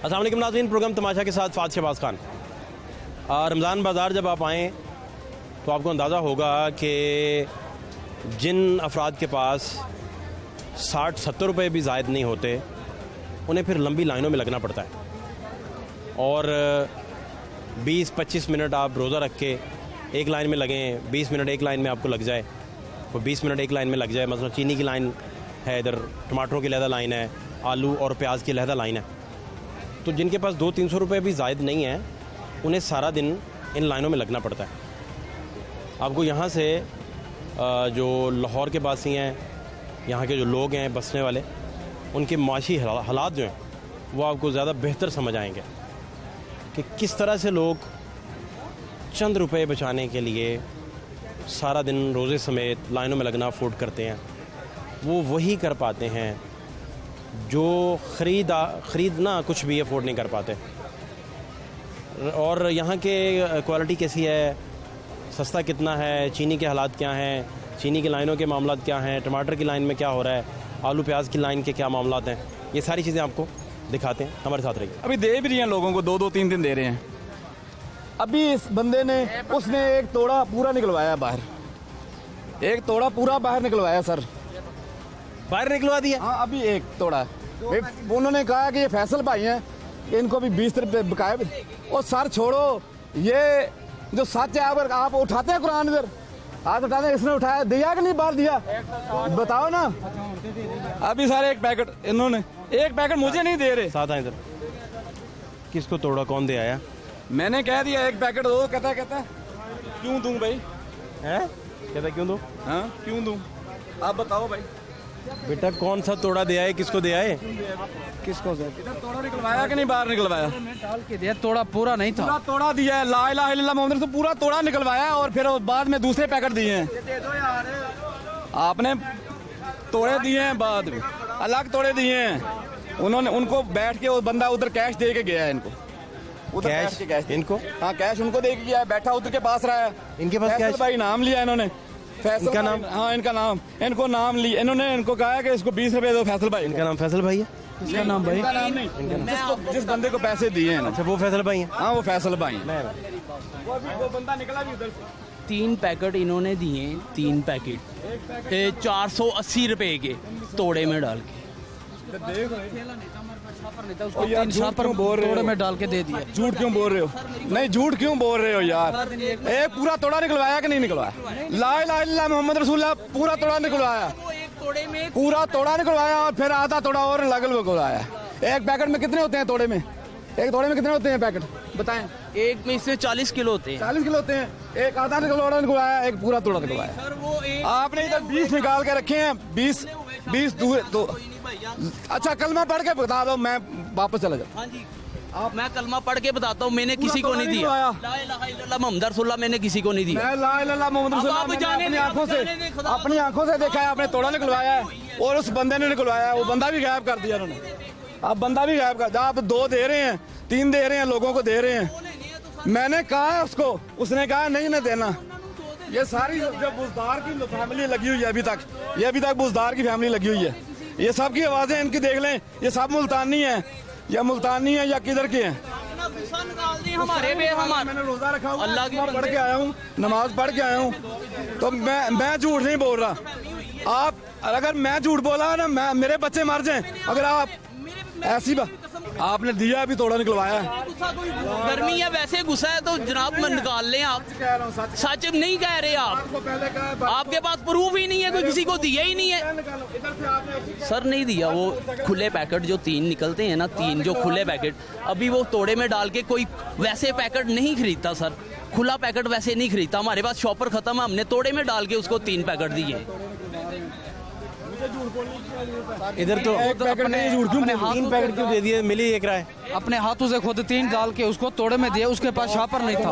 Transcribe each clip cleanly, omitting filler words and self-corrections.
अस्सलाम वालेकुम नाज़रीन, प्रोग्राम तमाशा के साथ फात शहबाज खान। रमज़ान बाज़ार जब आप आएँ तो आपको अंदाज़ा होगा कि जिन अफराद के पास 60-70 रुपये भी ज़ायद नहीं होते उन्हें फिर लंबी लाइनों में लगना पड़ता है और 20-25 मिनट आप रोज़ा रख के एक लाइन में लगें, 20 मिनट एक लाइन में आपको लग जाए, तो 20 मिनट एक लाइन में लग जाए। मतलब चीनी की लाइन है, इधर टमाटरों की लहदा लाइन है, आलू और प्याज की लहदा लाइन है। तो जिनके पास 200-300 रुपये भी ज़ायद नहीं है उन्हें सारा दिन इन लाइनों में लगना पड़ता है। आपको यहाँ से जो लाहौर के बासी हैं, यहाँ के जो लोग हैं बसने वाले, उनके माशी हालात जो हैं वो आपको ज़्यादा बेहतर समझ आएंगे कि किस तरह से लोग चंद रुपए बचाने के लिए सारा दिन रोज़े समेत लाइनों में लगना अफोर्ड करते हैं। वो वही कर पाते हैं जो ख़रीदना कुछ भी अफोर्ड नहीं कर पाते। और यहाँ के क्वालिटी कैसी है, सस्ता कितना है, चीनी के हालात क्या हैं, चीनी की लाइनों के मामलात क्या हैं, टमाटर की लाइन में क्या हो रहा है, आलू प्याज की लाइन के क्या मामलात हैं, ये सारी चीज़ें आपको दिखाते हैं। हमारे साथ रहिए। अभी दे भी रही हैं लोगों को, 2-2 3-3 दे रहे हैं। अभी इस बंदे ने उसने एक तोड़ा पूरा निकलवाया बाहर, एक तोड़ा पूरा बाहर निकलवाया सर, बाहर निकलवा दिया। हाँ अभी एक तोड़ा। उन्होंने कहा कि ये फैसल भाई हैं, इनको भी 20 रुपये बकाए। और सर छोड़ो, ये जो सच है अगर आप उठाते हैं कुरान इधर हाथ उठाते हैं, इसने उठाया, दिया कि नहीं बाहर दिया बताओ ना। अभी सारे एक पैकेट, इन्होंने एक पैकेट मुझे नहीं दे रहे। साथ आए इधर। किसको तोड़ा, कौन दे आया? मैंने कह दिया एक पैकेट दो, कहता क्यों दूं भाई? है कहता क्यों दो? हाँ क्यों दूं, आप बताओ भाई। बेटा कौन सा तोड़ा दे आए, किसको दे आए? किसको सर? इधर तोड़ा निकलवाया कि नहीं बाहर निकलवाया? डाल के दिया, तोड़ा पूरा नहीं था। पूरा तोड़ा दिया है, ला इलाहा इल्लल्लाह मुहम्मद रसूल, पूरा तोड़ा निकलवाया और फिर बाद में दूसरे पैकेट दिए हैं। आपने तोड़े दिए हैं, बाद में अलग तोड़े दिए हैं। उन्होंने उनको बैठ के वो बंदा उधर कैश दे के गया है इनको, उधर कैश इनको? हाँ कैश उनको दे के गया है, बैठा उधर के पास रहा है। इनके पास कैश? भाई नाम लिया इन्होंने, फैसल इनका नाम? हाँ इनका नाम, इनको नाम लिया इन्होंने, इनको कहा है कि इसको 20 रुपए दो फैसल भाई। इनका नाम फैसल भाई है? इसका नाम भाई? इनका नाम नहीं, जिस बंदे को पैसे दिए हैं। अच्छा वो फैसल भाई है? हाँ वो फैसल भाई हैं। मैं वो बंदा निकला भी उधर से। 3 पैकेट इन्होंने दिए, 3 पैकेट 480 रुपए के तोड़े में डाल के। ओ यार झूठ क्यों बोल रहे हो? तोड़े में डाल के दे दिया। झूठ क्यों बोल रहे हो? नहीं झूठ क्यों बोल रहे हो यार? एक पूरा तोड़ा निकलवाया कि नहीं निकलवाया? ला इलाहा इल्लल्लाह मुहम्मद रसूलुल्लाह, पूरा तोड़ा निकलवाया, पूरा तोड़ा निकलवाया और फिर आधा तोड़ा और लगल निकलवाया। एक पैकेट में कितने होते हैं तोड़े में? एक तोड़े में कितने होते हैं पैकेट बताएं? एक में इसमें 40 किलो होते हैं। 40 किलो होते हैं। एक आधा निकलवाया, एक पूरा तोड़ा निकलवाया। आपने इधर 20 निकाल के रखे हैं, 20 तो अच्छा कलमा पढ़ के बता दो, मैं वापस चला जाऊँ। हाँ जी, मैं कलमा पढ़ के बताता हूँ, मैंने किसी को नहीं दिया। ला इलाहा इल्लल्लाह मुहम्मद रसूलुल्लाह मैंने किसी को नहीं दिया। मैं ला इलाहा इल्लल्लाह मुहम्मद रसूलुल्लाह मैंने अपनी आंखों से देखा है, आपने तोड़ा निकलवाया है और उस बंदे ने निकलवाया है, वो बंदा भी गायब कर दिया उन्होंने। अब बंदा भी गायब कर, आप 2 दे रहे हैं, 3 दे रहे हैं, लोगों को दे रहे हैं। मैंने कहा है उसको, उसने कहा नहीं ना देना। ये सारी जो बुजदार की फैमिली लगी हुई है अभी तक, ये अभी तक बुजदार की फैमिली लगी हुई है। ये सब की आवाजें इनकी देख लें, ये सब मुल्तानी है या मुल्तानी है या किधर के हैं। हमारे मैंने रोजा रखा हुआ, अल्लाह की पढ़ के आया हूँ, नमाज पढ़ के आया हूँ, तो मैं झूठ नहीं बोल रहा। आप अगर मैं झूठ बोला ना, मेरे बच्चे मर जाएं अगर आप ऐसी बात। आपने दिया भी तोड़ा निकलवाया है। गर्मी है वैसे गुस्सा है तो जनाब मैं निकाल लें। आप सच नहीं कह रहे, आप आपके पास प्रूफ ही नहीं है, कोई किसी को दिया ही नहीं है। सर नहीं दिया, वो खुले पैकेट जो 3 निकलते हैं ना, 3 जो खुले पैकेट, अभी वो तोड़े में डाल के कोई वैसे पैकेट नहीं खरीदता सर, खुला पैकेट वैसे नहीं खरीदता। हमारे पास शॉपर खत्म है, हमने तोड़े में डाल के उसको 3 पैकेट दिए। इधर तो एक पैकेट नहीं, झूठ क्यों? 3 पैकेट क्यों दे दिए? मिली एक राय। अपने हाथों से खुद 3 डाल के उसको तोड़े में दिया, उसके पास शॉपर नहीं था।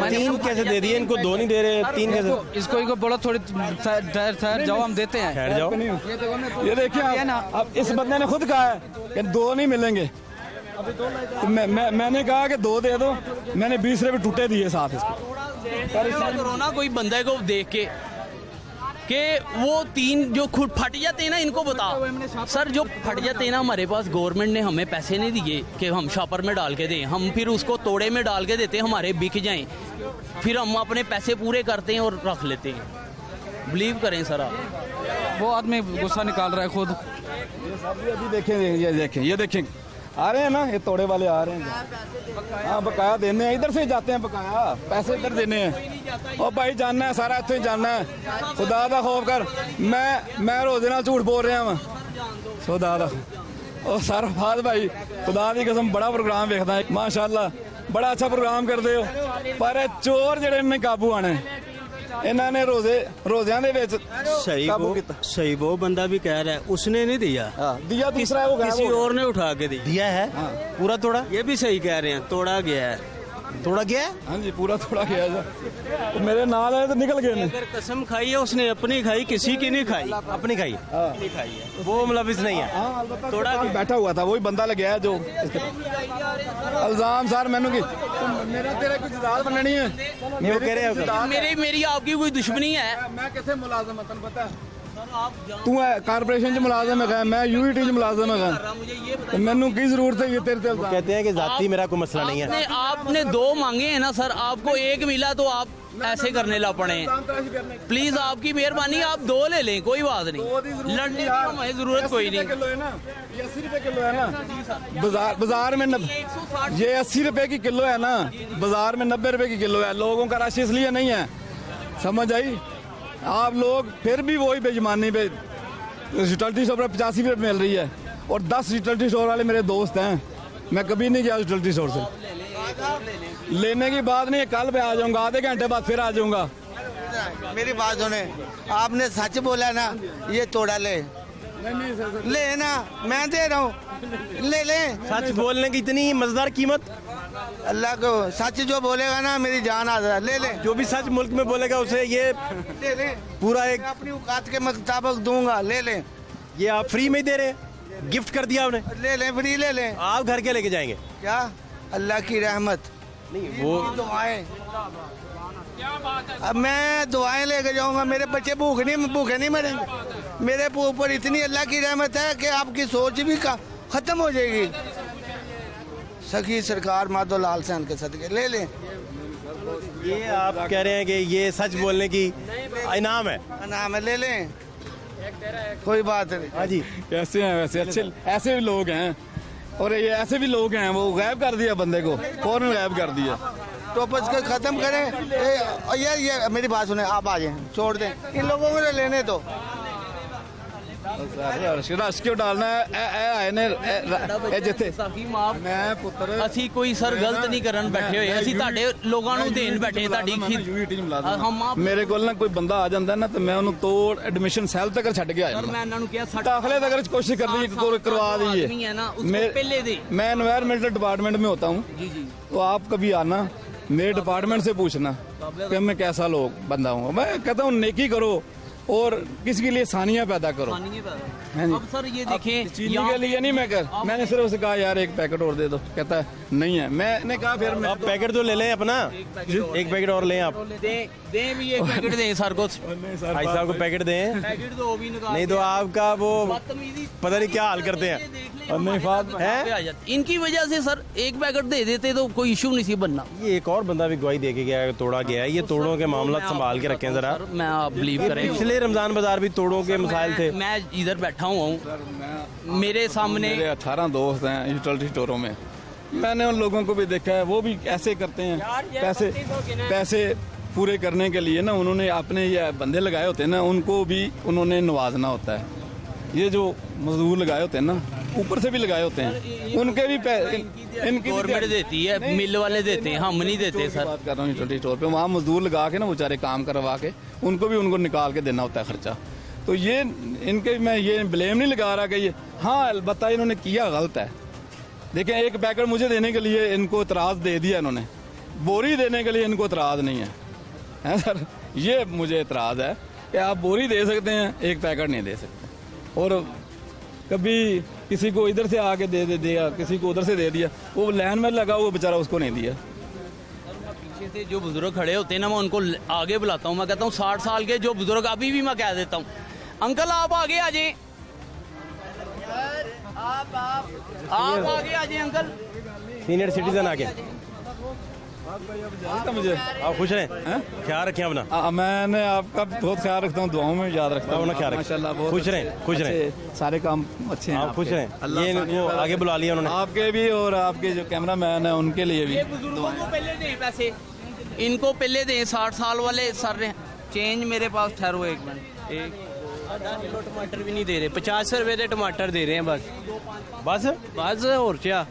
3 कैसे दे दिए? इनको 2 नहीं दे रहे, 3 कैसे? इसको बोलो थोड़ी ठहर जाओ, हम देते हैं। ठहर जाओ। ये देखिए ना, अब इस बंदे ने खुद कहा है कि 2 नहीं मिलेंगे, तो मैंने कहा कि 2 दे दो, मैंने 20 रुपए टूटे दिए साथ इसको। करो ना कोई बंदे को देख के कि वो 3 जो खुद फट जाते हैं ना, इनको बता सर, जो फट जाते हैं ना, हमारे पास गवर्नमेंट ने हमें पैसे नहीं दिए कि हम शॉपर में डाल के दें, हम फिर उसको तोड़े में डाल के देते हैं, हमारे बिक जाएं, फिर हम अपने पैसे पूरे करते हैं और रख लेते हैं। बिलीव करें सर आप। वो आदमी गुस्सा निकाल रहा है खुद। अभी देखें, ये देखें आ रहे हैं ना, ये तोड़े वाले आ रहे हैं। हाँ बकाया देने हैं, इधर से ही जाते हैं बकाया, पैसे इधर देने हैं। और भाई जानना है सारा, इतने जानना है। खुदा दा खौफ कर, मैं रोजे नाल झूठ बोल रहा वा, खुदा दा। और सारा फाद भाई खुदा दी कसम बड़ा प्रोग्राम वेखदा है, माशाअल्लाह बड़ा अच्छा प्रोग्राम करते हो। पर चोर जेड़े ने काबू आने, इन्हों ने रोज़ियां दे विच काबू कीता। सही वो बंदा भी कह रहा है उसने नहीं दिया, दिया दूसरा है, वो गायब किसी हो गया। और ने उठा के दिया है पूरा तोड़ा, ये भी सही कह रहे हैं, तोड़ा गया है। तोड़ा गया है। हाँ जी पूरा थोड़ा गया था। तो मेरे नाल आए तो निकल गए ने। अगर कसम खाई है उसने अपनी खाई, किसी की नहीं खाई। अपनी खाई, अपनी खाई है, वो मुलविस नहीं है। हाँ अलबत्ता थोड़ा बैठा हुआ था, वही बंदा लग गया है जो इल्जाम सर मैनू की मेरा तेरा कुछ जात बननी है। नहीं वो कह रहे हैं मेरी आपकी कोई दुश्मनी है। मैं किथे मुलाजम है, तन्नू पता है? तू है कारपोरेशन च मुलाजम है, मैं यूईटी च मुलाजम है, मैनू की जरूरत है ये तेरे ते इल्जाम? कहते हैं कि जाती मेरा कोई मसला नहीं है। आपने 2 मांगे हैं ना सर, आपको 1 मिला तो आप ऐसे करने लग पड़े हैं। प्लीज आपकी मेहरबानी, आप 2 ले लें, कोई बात नहीं, लड़ने की हमें जरूरत कोई नहीं। किलो है ना, ये 80 रुपए किलो है ना, बाजार में ये 80 रुपए की किलो है ना, बाजार में 90 रुपए की किलो है। लोगों का रश इसलिए नहीं है, समझ आई? आप लोग फिर भी वही बेईमानी पे यूटिलिटी स्टोर पर 85 रुपये मिल रही है, और 10 यूटिलिटी स्टोर वाले मेरे दोस्त हैं, मैं कभी नहीं गया यूटिलिटी स्टोर से। लेने की बात नहीं है, कल पे आ जाऊंगा, आधे घंटे बाद फिर आ जाऊंगा। मेरी बात सुने, आपने सच बोला ना, ये तोड़ा ले ले ना, मैं दे रहा हूँ, ले ले। सच बोलने की इतनी मजेदार कीमत, अल्लाह को सच जो बोलेगा ना मेरी जान आ जाए, ले ले। जो भी सच मुल्क में बोलेगा उसे ये ले ले, पूरा एक अपनी औकात के मुताबिक दूंगा, ले ले। ये आप फ्री में ही दे रहे हैं, गिफ्ट कर दिया आपने। ले ले, फ्री ले ले। आप घर के लेके जाएंगे क्या अल्लाह की रहमत, नहीं वो दुआएं, अब मैं दुआएं लेके जाऊंगा, मेरे बच्चे भूखे नहीं मरेंगे। मेरे ऊपर इतनी अल्लाह की रहमत है कि आपकी सोच भी खत्म हो जाएगी। सखी सरकार माधो लाल सैन के सदके, ले ले। ये आप कह रहे हैं कि ये सच बोलने की इनाम है। नाम है, ले लें, कोई बात नहीं। हाँ जी, कैसे हैं वैसे, अच्छे ऐसे भी लोग हैं, और ये ऐसे भी लोग हैं, वो गायब कर दिया बंदे को, फौरन गायब कर दिया। तो बस को खत्म करें। यार ये मेरी बात सुने, आप आ जाए, छोड़ दें इन लोगों को, लेने दो। रश क्यों डालना है? जिथे मैं पुत्र ਅਸੀਂ ਕੋਈ ਸਰ ਗਲਤ ਨਹੀਂ ਕਰਨ ਬੈਠੇ ਹੋਏ, ਅਸੀਂ ਤੁਹਾਡੇ ਲੋਕਾਂ ਨੂੰ ਦੇਣ ਬੈਠੇ ਤੁਹਾਡੀ ਮੇਰੇ ਕੋਲ ਨਾ ਕੋਈ ਬੰਦਾ ਆ ਜਾਂਦਾ ਨਾ, ਤੇ ਮੈਂ ਉਹਨੂੰ ਤੋੜ ਐਡमिशन ਸੈੱਲ ਤੱਕ ਛੱਡ ਕੇ ਆ ਜਾਂਦਾ। ਮੈਂ ਇਹਨਾਂ ਨੂੰ ਕਿਹਾ दाखिले तक कोशिश कर दी करवा दीजिए। पहले दे। मैं एनवायरमेंटल डिपार्टमेंट में होता हूँ, तो आप कभी आना, मेरे डिपार्टमेंट से पूछना कि मैं कैसा लोग बंदा हूँ। मैं कहता हूँ नेकी करो और किसी के लिए सानिया पैदा करो। अब सर ये देखें, चीनी के लिए नहीं मैंने सिर्फ उसे कहा यार एक पैकेट और दे दो, कहता है नहीं है। मैंने कहा फिर आप पैकेट तो ले लें अपना, एक पैकेट और लें आप। दें भी एक पैकेट दें सर को, भाई साहब को पैकेट दें, पैकेट दो भी निकाल, नहीं तो आपका वो पता नहीं क्या हाल करते हैं। इनकी वजह से सर एक पैकेट दे देते तो कोई इशू नहीं सी बनना। ये एक और बंदा भी गवाही दे के गया है, तोड़ा गया है। ये तोड़ों के मामला संभाल के रखें जरा। मैं आप बिलीव करें, पिछले रमजान बाजार भी तोड़ों के मसाइल थे। मैं इधर बैठा हुआ हूँ, मेरे सामने मेरे 18 दोस्त हैं यूटिलिटी स्टोरों में, मैंने उन लोगों को भी देखा है, वो भी ऐसे करते हैं। पैसे पूरे करने के लिए ना उन्होंने अपने ये बंदे लगाए होते हैं ना, उनको भी उन्होंने नवाजना होता है। ये जो मजदूर लगाए होते हैं ना, ऊपर से भी लगाए होते हैं, उनके भी इनकी गवर्नमेंट देती है, मिल वाले देते हैं, हम नहीं देते सर। बात कर रहा हूँ यूटिलिटी स्टोर पे, वहाँ मजदूर लगा के ना बेचारे काम करवा के उनको निकाल के देना होता है खर्चा। तो ये इनके मैं ये ब्लेम नहीं लगा रहा कि ये, हाँ अलबत्ता इन्होंने किया गलत है। देखें एक पैकेट मुझे देने के लिए इनको इतराज़ दे दिया इन्होंने, बोरी देने के लिए इनको इतराज़ नहीं है सर। ये मुझे इतराज़ है कि आप बोरी दे सकते हैं, एक पैकेट नहीं दे सकते। और कभी किसी को इधर से आके दे दिया, किसी को उधर से दे दिया, वो लाइन में लगा हुआ बेचारा, उसको नहीं दिया। पीछे से जो बुजुर्ग खड़े होते हैं ना, मैं उनको आगे बुलाता हूँ। मैं कहता हूँ 60 साल के जो बुजुर्ग, अभी भी मैं कह देता हूँ, अंकल आप आगे आ जाएं, आप आगे आ जाएं अंकल। सीनियर सिटीजन आगे मुझे आप खुश रहें, ख्याल रखें अपना। मैंने आपका बहुत ख्याल रखता हूँ, दुआओं में याद रखता हूँ। अपना ख्याल रखें, माशाल्लाह बहुत खुश रहें, खुश रहें, सारे काम अच्छे हैं आप खुश आपके। रहें। अल्लाह ये सानिया इनको आगे बुला लिया उन्होंने। आपके भी और आपके जो कैमरा मैन है उनके लिए भी। ये बुजुर्गों को पहले दें पैसे, इनको पहले दें। 60 साल वाले सर चेंज मेरे पास, ठहरो एक मिनट। एक आधा किलो टमाटर भी नहीं दे रहे, 50 रुपए के टमाटर दे रहे हैं बस। बस बस और क्या,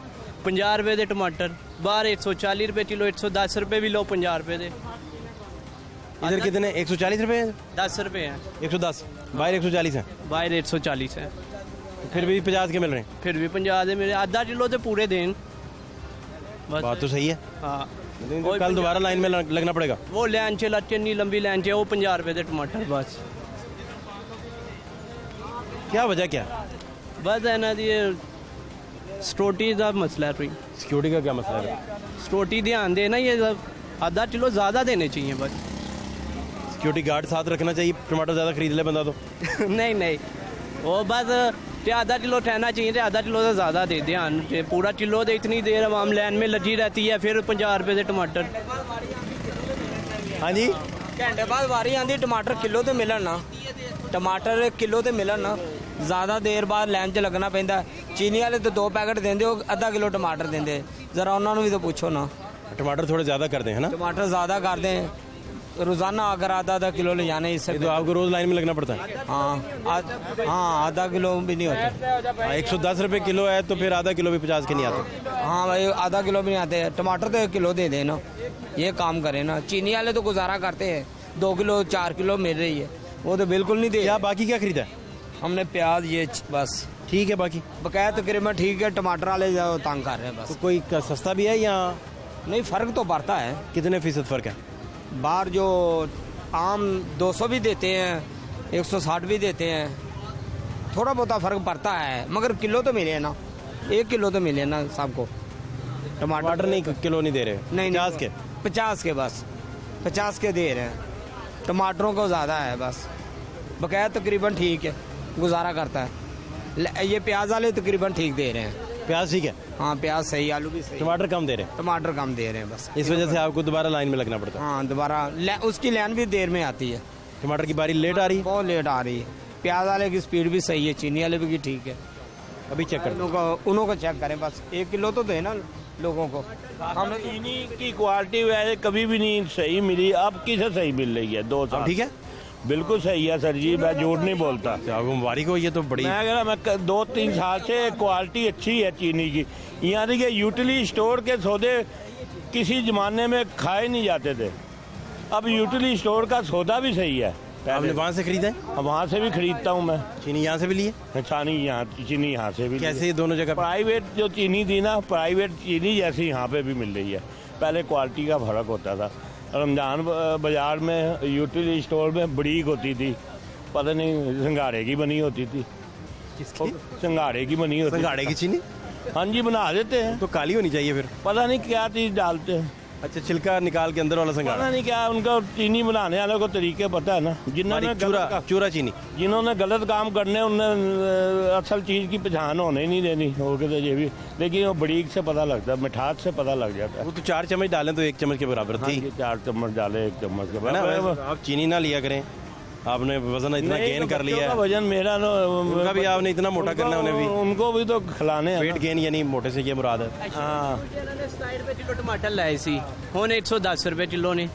50 रुपए के टमाटर बाहर 140 रुपए किलो, 110 रुपए भी लो, 50 रुपए दे। इधर कितने 140 रुपए हैं? 10 रुपए हैं 110, बाहर 140 है, बाहर 140 है, फिर भी 50 के मिल रहे हैं। फिर भी 50 दे मेरे। आधा किलो तो पूरे दें बस। बात तो सही है, हाँ, लेकिन कल दोबारा लाइन में लगना पड़ेगा। वो लाइन चला चन्नी लंबी लाइन च, वो 50 रुपए के टमाटर बस। क्या वजह क्या? बस इन्हों की सिक्योरिटी का मसला है। कोई सिक्योरिटी का क्या मसला है? सिक्योरिटी ध्यान देना, ये आधा किलो ज़्यादा देने चाहिए बस। सिक्योरिटी गार्ड साथ रखना चाहिए, टमाटर ज़्यादा खरीद ले बंदा तो। नहीं नहीं, वो बस ते आधा किलो ठहना चाहिए, तो आधा किलो से ज़्यादा दे ध्यान। पूरा किलो तो इतनी देर आवाम लाइन में लगी रहती है, फिर 50 रुपए के टमाटर। हाँ जी, घंटे बाद वारी आंदी, टमाटर किलो तो मिलन ना, टमाटर किलो तो मिलन ना, ज़्यादा देर बाद लाइन 'ਚ लगना पैंदा। चीनी वाले तो 2 पैकेट देंदे, वो आधा किलो टमाटर देंदे। जरा उन्होंने भी तो पूछो ना, टमाटर थोड़े ज़्यादा कर दें, है ना? टमाटर ज़्यादा कर दें, रोज़ाना अगर आधा किलो ले जाने इससे ये तो आपको रोज़ लाइन में लगना पड़ता है। हाँ आधा किलो भी नहीं होते। 110 रुपए किलो है तो फिर आधा किलो भी 50 के नहीं आते। हाँ भाई, आधा किलो भी नहीं आते। टमाटर तो 1 किलो दे देना, ये काम करे ना। चीनी वाले तो गुजारा करते हैं, 2 किलो 4 किलो मिल रही है, वो तो बिल्कुल नहीं दे। क्या बाकी क्या खरीदा है? हमने प्याज ये बस ठीक है, बाकी बकाया तकरीबन ठीक है। टमाटर वाले जो तंग कर रहे हैं तो बस। कोई सस्ता भी है या नहीं, फ़र्क तो पड़ता है। कितने फीसद फ़र्क है? बाहर जो आम 200 भी देते हैं, 160 भी देते हैं, थोड़ा बहुत फ़र्क पड़ता है, मगर किलो तो मिले ना, 1 किलो तो मिले ना सबको। टमाटर नहीं, किलो नहीं दे रहे? नहीं 50 के? 50 के बस, 50 के दे रहे हैं। टमाटरों को ज़्यादा है बस, बकाया तकरीबन ठीक है, गुजारा करता है। ये प्याज वाले तकरीबन ठीक दे रहे हैं। प्याज ठीक है, हाँ प्याज सही, आलू भी सही, टमाटर कम दे रहे हैं, टमाटर कम दे रहे हैं बस। इस वजह से आपको दोबारा लाइन में लगना पड़ता है। हाँ दोबारा उसकी लाइन भी देर में आती है, टमाटर की बारी लेट आ रही है, बहुत लेट आ रही है। प्याज वाले की स्पीड भी सही है, चीनी वाले भी की ठीक है। अभी चेक कर उन्हों को चेक करें बस, 1 किलो तो देना लोगों को। हमने चीनी की क्वालिटी वैसे कभी भी नहीं सही मिली, अब किसे सही मिल रही है? 2 साल ठीक है, बिल्कुल सही है सर जी, मैं झूठ नहीं बोलता। आपको मुबारक हो, ये तो बड़ी मैं कह रहा, मैं 2-3 साल से क्वालिटी अच्छी है चीनी की। यानी कि यूटिलिटी स्टोर के सौदे किसी ज़माने में खाए नहीं जाते थे, अब यूटिलिटी स्टोर का सौदा भी सही है। आपने वहाँ से खरीदा है? वहाँ से भी खरीदता हूँ मैं, चीनी यहाँ से भी लिए? चीनी यहाँ से भी। कैसे दोनों जगह? प्राइवेट जो चीनी थी ना, प्राइवेट चीनी जैसी यहाँ पे भी मिल रही है। पहले क्वालिटी का फ़र्क होता था। रमजान बाज़ार में यूटिलिटी स्टोर में बरीक होती थी, पता नहीं संघाड़े की बनी होती थी। संघाड़े की बनी होती, संघाड़े की चीनी? हाँ जी, बना देते हैं। तो काली होनी चाहिए फिर। पता नहीं क्या चीज़ डालते हैं, अच्छा, छिलका निकाल के अंदर वाला संघाड़ा? पता नहीं क्या, उनका चीनी बनाने वाले को तरीके पता है ना। जिन्होंने चूरा चीनी, जिन्होंने गलत काम करने, उन्हें असल चीज़ की पहचान होने ही नहीं देनी होगी तो ये भी। लेकिन वो बरीक से पता लगता है, मिठास से पता लग जाता है। वो तो 4 चम्मच डालें तो 1 चम्मच के बराबर थी। 4 चम्मच डाले, 1 चम्मच के है ना? बराबर। आप चीनी ना लिया करें, आपने वजन इतना नहीं, गेन तो कर लिया बच्चों है। का वजन मेरा ना, उनका भी आपने इतना मोटा करना है, उन्हें भी उनको भी तो खिलाने हैं वेट ना। गेन, यानी मोटे से ये मुराद है। हाँ, 60 रुपए किलो टमाटर लाए सी, हुन 110 रुपए किलो ने।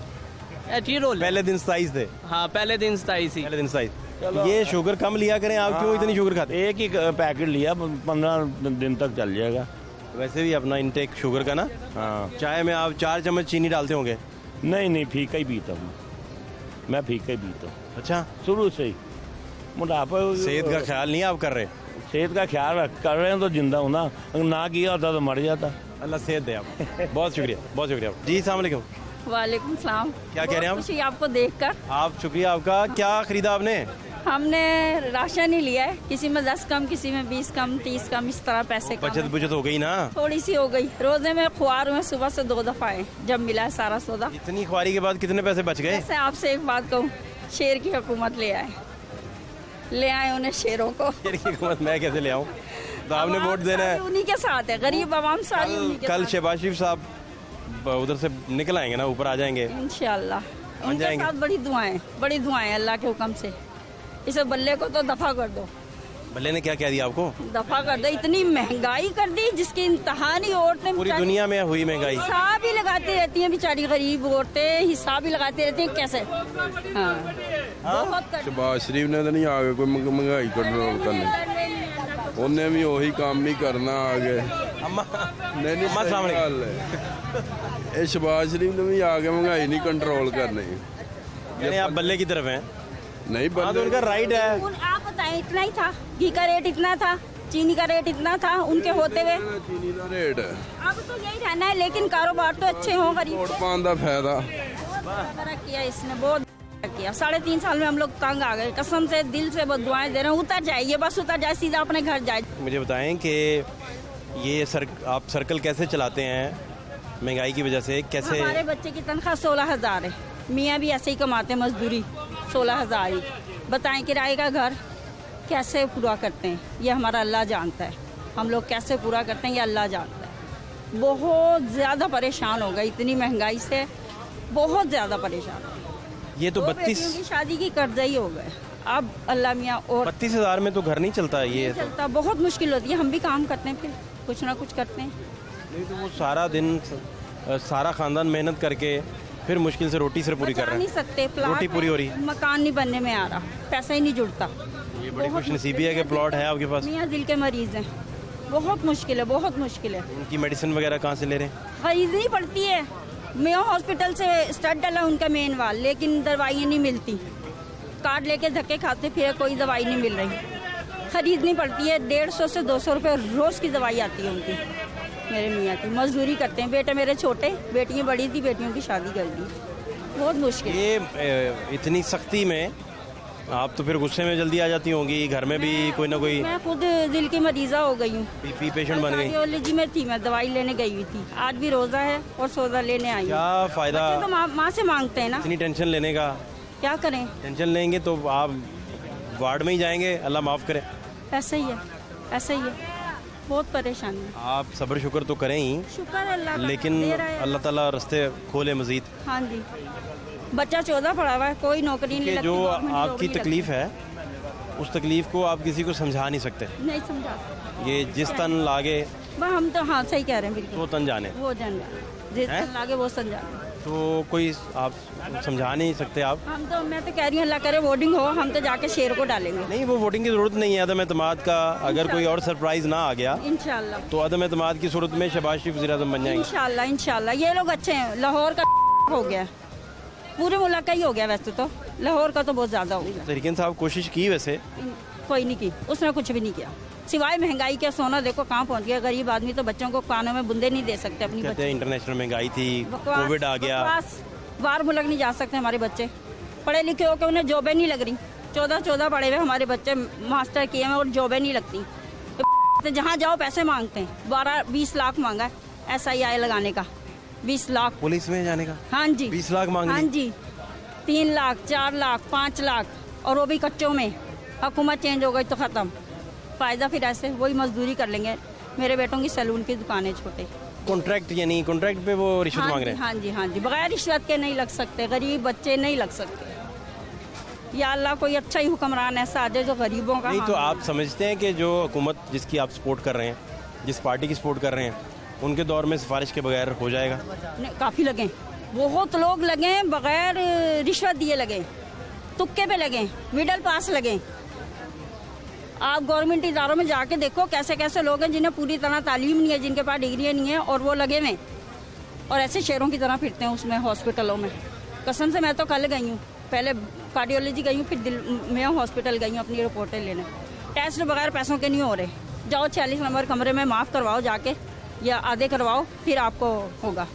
रोल पहले दिन 27 थे। हाँ, पहले दिन 27 ही। पहले दिन 27। ये शुगर कम लिया करें, आप क्यों इतनी शुगर खाते? एक ही पैकेट लिया, 15 दिन तक चल जाएगा। वैसे भी अपना इंटेक शुगर का ना, हाँ, चाय में आप 4 चम्मच चीनी डालते होंगे? नहीं, फीका ही पीता हूँ मैं, फीका ही पीता हूँ अच्छा, शुरू से ही। मोटापा, सेहत का ख्याल नहीं आप कर रहे? सेहत का ख्याल कर रहे हैं तो जिंदा हूँ ना, ना किया होता तो मर जाता। अल्लाह सेहत दे आप। बहुत शुक्रिया, बहुत शुक्रिया जी। अस्सलाम वालेकुम। वालेकुम सलाम। क्या कह रहे हैं आप? खुशी आपको देखकर। आप, शुक्रिया आपका। क्या खरीदा आपने? हमने राशन ही लिया है, किसी में 10 कम, किसी में 20 कम, 30 कम, इस तरह पैसे कम बचत है। बुचत हो गई ना। थोड़ी सी हो गई। रोजे में खुआर हुए सुबह से 2 दफा है जब मिला है सारा सौदा। इतनी ख्वारी के बाद कितने पैसे बच गए? ऐसे आपसे एक बात कहूँ, शेर की हुकूमत ले आए उन्हें शेरों को। शेर की हुकूमत मैं कैसे ले आऊँ? तो आपने वोट देना है। उन्हीं के साथ है, गरीब आवाम सारी उन्हीं के कल साथ। शहबाज शरीफ साहब उधर से निकल आएंगे ना, ऊपर आ जाएंगे। इंशाल्लाह उनके जाएंगे। साथ बड़ी दुआएं अल्लाह के हुक्म से। इसे बल्ले को तो दफा कर दो, भले ने क्या कह दिया आपको? दफा कर दो। इतनी महंगाई कर दी जिसकी इंतहा नहीं। औरतें पूरी दुनिया में हुई महंगाई। हिसाब ही लगाती रहती हैं बेचारी गरीब औरतें, हिसाब ही लगाती रहती हैं कैसे। हाँ बहुत कर शहबाज शरीफ ने तो नहीं आगे कोई महंगाई कंट्रोल करनी, उन्हें भी वही काम ही करना आगे। अम्मा नहीं नहीं अम्मा, अस्सलाम सही गल है। ये शहबाज शरीफ ने भी आगे महंगाई नहीं कंट्रोल करनी। यानी आप बल्ले की तरफ हैं? नहीं हाँ, तो बल्ले उनका राइट है। आप बताएं, इतना ही था, घी का रेट इतना था, चीनी का रेट इतना था उनके होते हुए। चीनी का रेट है, अब तो यही रहना है, लेकिन कारोबार तो अच्छे हों। गरीब वोट पाने का फायदा। तरक्की किया इसने, बहुत किया। 3.5 साल में हम लोग तंग आ गए, कसम से दिल से बहुत दुआएं दे रहे हैं। उतर जाइए, बस उतर जाए, सीधा अपने घर जाए। मुझे बताएं कि ये आप सर्कल कैसे चलाते हैं महंगाई की वजह से? कैसे? हमारे बच्चे की तनख्वाह 16,000 है, मियाँ भी ऐसे ही कमाते हैं, मजदूरी 16,000 ही। बताएं किराए का घर कैसे पूरा करते हैं, ये हमारा अल्लाह जानता है। हम लोग कैसे पूरा करते हैं ये अल्लाह जानता है। बहुत ज़्यादा परेशान हो गए इतनी महंगाई से, बहुत ज़्यादा परेशान हो गए। ये तो 2 32 बेटियों की शादी की कर्जा ही हो गए। अब अल्लाह मियाँ और 32,000 में तो घर नहीं चलता। ये नहीं चलता, बहुत मुश्किल होती है। हम भी काम करते हैं, फिर कुछ ना कुछ करते हैं। नहीं तो वो सारा दिन सारा खानदान मेहनत करके फिर मुश्किल से रोटी से पूरी कर बचा रहे नहीं हैं। सकते, प्लाट रोटी पूरी हो रही है, मकान नहीं बनने में आ रहा, पैसा ही नहीं जुड़ता। ये बड़ी खुशनसीबी है कि प्लॉट है आपके पास। मियाँ दिल के मरीज हैं, बहुत मुश्किल है, बहुत मुश्किल है। उनकी मेडिसिन वगैरह कहाँ से ले रहे हैं? खरीदनी पड़ती है। मियाँ हॉस्पिटल से स्टड डाला उनका मेन वाल, लेकिन दवाइयाँ नहीं मिलती। कार्ड लेके धक्के खाते फिर कोई दवाई नहीं मिल रही, खरीदनी पड़ती है। 150 से 200 रुपये रोज़ की दवाई आती है उनकी। मेरे मियाँ की मजदूरी करते हैं। बेटे मेरे छोटे, बेटियाँ बड़ी थी, बेटियों की शादी कर दी। बहुत मुश्किल। ये इतनी सख्ती में आप तो फिर गुस्से में जल्दी आ जाती होंगी। घर में भी कोई ना कोई मैं खुद दिल की मरीज़ा हो गई हूँ, बीपी पेशेंट बन गई। कार्डियोलॉजी में थी, मैं दवाई लेने गई हुई थी। आज भी रोज़ा है और सौदा लेने आई हूँ। क्या फायदा बच्चे तो माँ से मांगते हैं ना, इतनी टेंशन लेने का? क्या करें। टेंशन लेंगे तो आप वार्ड में ही जाएंगे, अल्लाह माफ़ करे। ऐसे ही है, ऐसे ही है, बहुत परेशानी है। आप सब्र शुक्र तो करें ही, शुक्र है अल्लाह का, लेकिन दे रहा है। अल्लाह ताला रास्ते खोले मजीद। हाँ जी, बच्चा 14 पढ़ा हुआ है, कोई नौकरी नहीं कि लगती, जो गवर्नमेंट जॉब आपकी नहीं तकलीफ है उस तकलीफ को आप किसी को समझा नहीं सकते। लगती। नहीं समझा, ये जिस तन लागे बस हम तो हाँ सही कह रहे हैं, बिल्कुल तो तन जाने। वो जन जिस हैं? तन लागे वो समझा। तो कोई आप समझा नहीं सकते आप? हम तो, मैं तो कह रही हूँ अल्लाह करे वोटिंग हो, हम तो जाके शेर को डालेंगे नहीं, वो वोटिंग की जरूरत नहीं है। अदम एतमाद का अगर कोई और सरप्राइज ना आ गया इंशाल्लाह। तो अदम एतमाद की सूरत में शहबाज शरीफ वज़ीर-ए-आज़म बन जाएंगे। इंशाल्लाह इंशाल्लाह। ये लोग अच्छे हैं। लाहौर का हो गया, पूरे मुल्क का ही हो गया। वैसे तो लाहौर का तो बहुत ज़्यादा हो गया। तरीक़े साहब कोशिश की वैसे? कोई नहीं की, उसने कुछ भी नहीं किया सिवाय महंगाई के। सोना देखो कहाँ पहुँच गया। गरीब आदमी तो बच्चों को कानों में बूंदे नहीं दे सकते अपनी। कहते हैं इंटरनेशनल महंगाई थी, बकवास, कोविड आ गया। बकवास, बाहर मुल्क नहीं जा सकते हमारे बच्चे। पढ़े लिखे हो के उन्हें जॉबें नहीं लग रही। 14 पढ़े हुए हमारे बच्चे मास्टर किए हैं और जॉबें नहीं लगती। तो जहाँ जाओ पैसे मांगते हैं। 12-20 लाख मांगा है SII लगाने का, 20 लाख। पुलिस में जाने का? हाँ जी, 20 लाख मांग हाँ ली? जी, 3 लाख, 4 लाख, 5 लाख, और वो भी कच्चों में। हुकूमत चेंज हो गई तो ख़त्म। फ़ायदा फिर ऐसे वही मजदूरी कर लेंगे। मेरे बेटों की सैलून की दुकान है, छोटे। कॉन्ट्रैक्ट, यानी कॉन्ट्रैक्ट पे वो रिश्वत मांग रहे हैं? हाँ जी, हाँ जी, बगैर रिश्वत के नहीं लग सकते। गरीब बच्चे नहीं लग सकते। या अल्लाह कोई अच्छा ही हुक्मरान ऐसा आ जाए जो गरीबों का। नहीं तो आप समझते हैं कि जो हुकूमत जिसकी आप सपोर्ट कर रहे हैं, जिस पार्टी की सपोर्ट कर रहे हैं, उनके दौर में सिफारिश के बगैर हो जाएगा? काफ़ी लगे, बहुत लोग लगे बगैर रिश्वत दिए, लगे तुक्के पे, लगे मिडल पास लगे। आप गवर्नमेंट इदारों में जाके देखो कैसे कैसे लोग हैं जिन्हें पूरी तरह तालीम नहीं है, जिनके पास डिग्रियाँ नहीं है, और वो लगे हुए और ऐसे शेरों की तरह फिरते हैं उसमें हॉस्पिटलों में। कसम से मैं तो कल गई हूँ, पहले कार्डियोलॉजी गई हूँ, फिर दिल में हॉस्पिटल गई हूँ अपनी रिपोर्टें लेने। टेस्ट बगैर पैसों के नहीं हो रहे। जाओ 46 नंबर कमरे में माफ़ करवाओ जाके, या आधे करवाओ, फिर आपको होगा।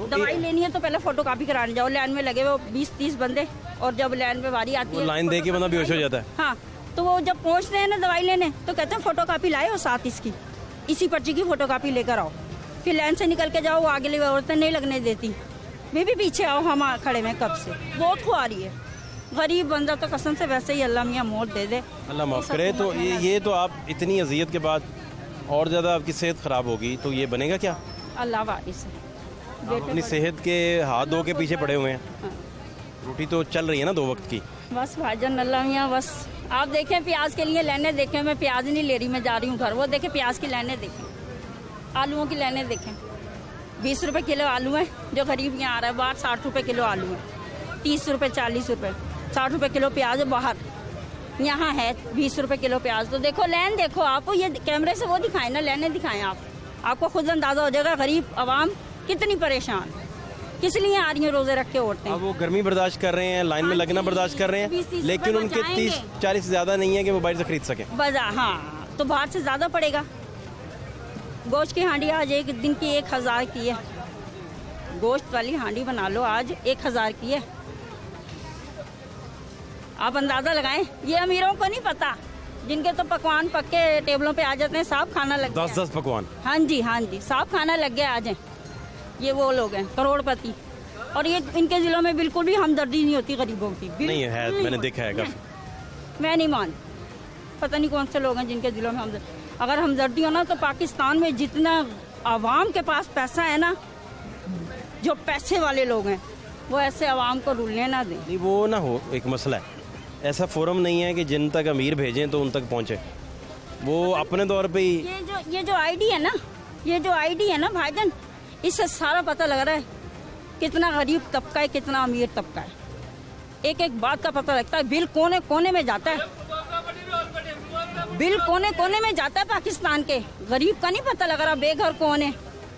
दवाई लेनी है तो पहले फोटो कापी कराने जाओ, लाइन में लगे वो 20-30 बंदे, और जब लाइन में बारी आती है लाइन देख के बंदा बेहोश हो जाता है। हाँ, तो वो जब पहुंचते हैं ना दवाई लेने तो कहते हैं फोटो कापी लाए हो साथ इसकी, इसी पर्ची की फोटो कापी लेकर आओ, फिर लाइन से निकल के जाओ, वो आगे ले औरतें नहीं लगने देती, मैं भी पीछे आओ, हम खड़े में कब से, बहुत खुआरी है। गरीब बंदा तो कसम से वैसे ही अल्लाह मियाँ मौत दे दे, अल्लाह माफ़ करे। तो ये तो आप इतनी अजियत के बाद और ज़्यादा आपकी सेहत ख़राब होगी, तो ये बनेगा क्या? अल्लाह वारिस है। आप अपनी सेहत के हाथ धो के पीछे पड़े हुए हैं, हाँ। रोटी तो चल रही है ना 2 वक्त की। बस भाईजान अल्लाह मियाँ बस आप देखें, प्याज के लिए लाइनें देखें, मैं प्याज नहीं ले रही, मैं जा रही हूँ घर, वो देखें प्याज की लाइनें देखें, आलूओं की लाइनें देखें, 20 रुपए किलो आलू है जो गरीब यहाँ आ रहा है, बाहर 60 रुपए किलो आलू है, 30 रुपए 40 रुपए 60 रुपए किलो प्याज है बाहर, यहाँ है 20 रुपए किलो प्याज। तो देखो लाइन देखो आप, ये कैमरे से वो दिखाएं ना, लाइनें दिखाएं आप, आपको खुद अंदाजा हो जाएगा गरीब आवाम कितनी परेशान, किस लिए आ रही है रोजे रख के औरतें। अब वो गर्मी बर्दाश्त कर रहे हैं, लाइन में लगना बर्दाश्त कर रहे हैं, 20-30 लेकिन रुपए उनके बचाएंगे। 30-40 से ज़्यादा नहीं है कि वो बाहर से खरीद सकें। बाजार हाँ, तो बाहर से ज़्यादा पड़ेगा। गोश्त की हांडी आज एक दिन की 1000 की है, गोश्त वाली हांडी बना लो आज 1000 की है, आप अंदाज़ा लगाएं। ये अमीरों को नहीं पता, जिनके तो पकवान पक्के टेबलों पे आ जाते हैं, साफ खाना लग गया। 10-10 पकवान। हाँ जी हाँ जी, साफ खाना लग गया आज। ये वो लोग हैं करोड़पति, और ये इनके जिलों में बिल्कुल भी हमदर्दी नहीं होती गरीबों की, नहीं है, मैंने देखा है काफी। मैं नहीं मान, पता नहीं कौन से लोग हैं जिनके दिलों में हमदर्दी, अगर हमदर्दी हो ना तो पाकिस्तान में जितना आवाम के पास पैसा है ना, जो पैसे वाले लोग हैं वो ऐसे आवाम को रुलने ना दें। नहीं वो ना हो, एक मसला है, ऐसा फोरम नहीं है कि जिन तक अमीर भेजें तो उन तक पहुँचे, वो अपने तौर पे ही। ये जो आईडी है ना, ये जो आईडी है ना भाईजान, इससे सारा पता लग रहा है कितना गरीब तबका है, कितना अमीर तबका है, एक एक बात का पता लगता है। बिल कोने कोने में जाता है, बिल कोने कोने में जाता है पाकिस्तान के, गरीब का नहीं पता लग रहा, बेघर कौन है,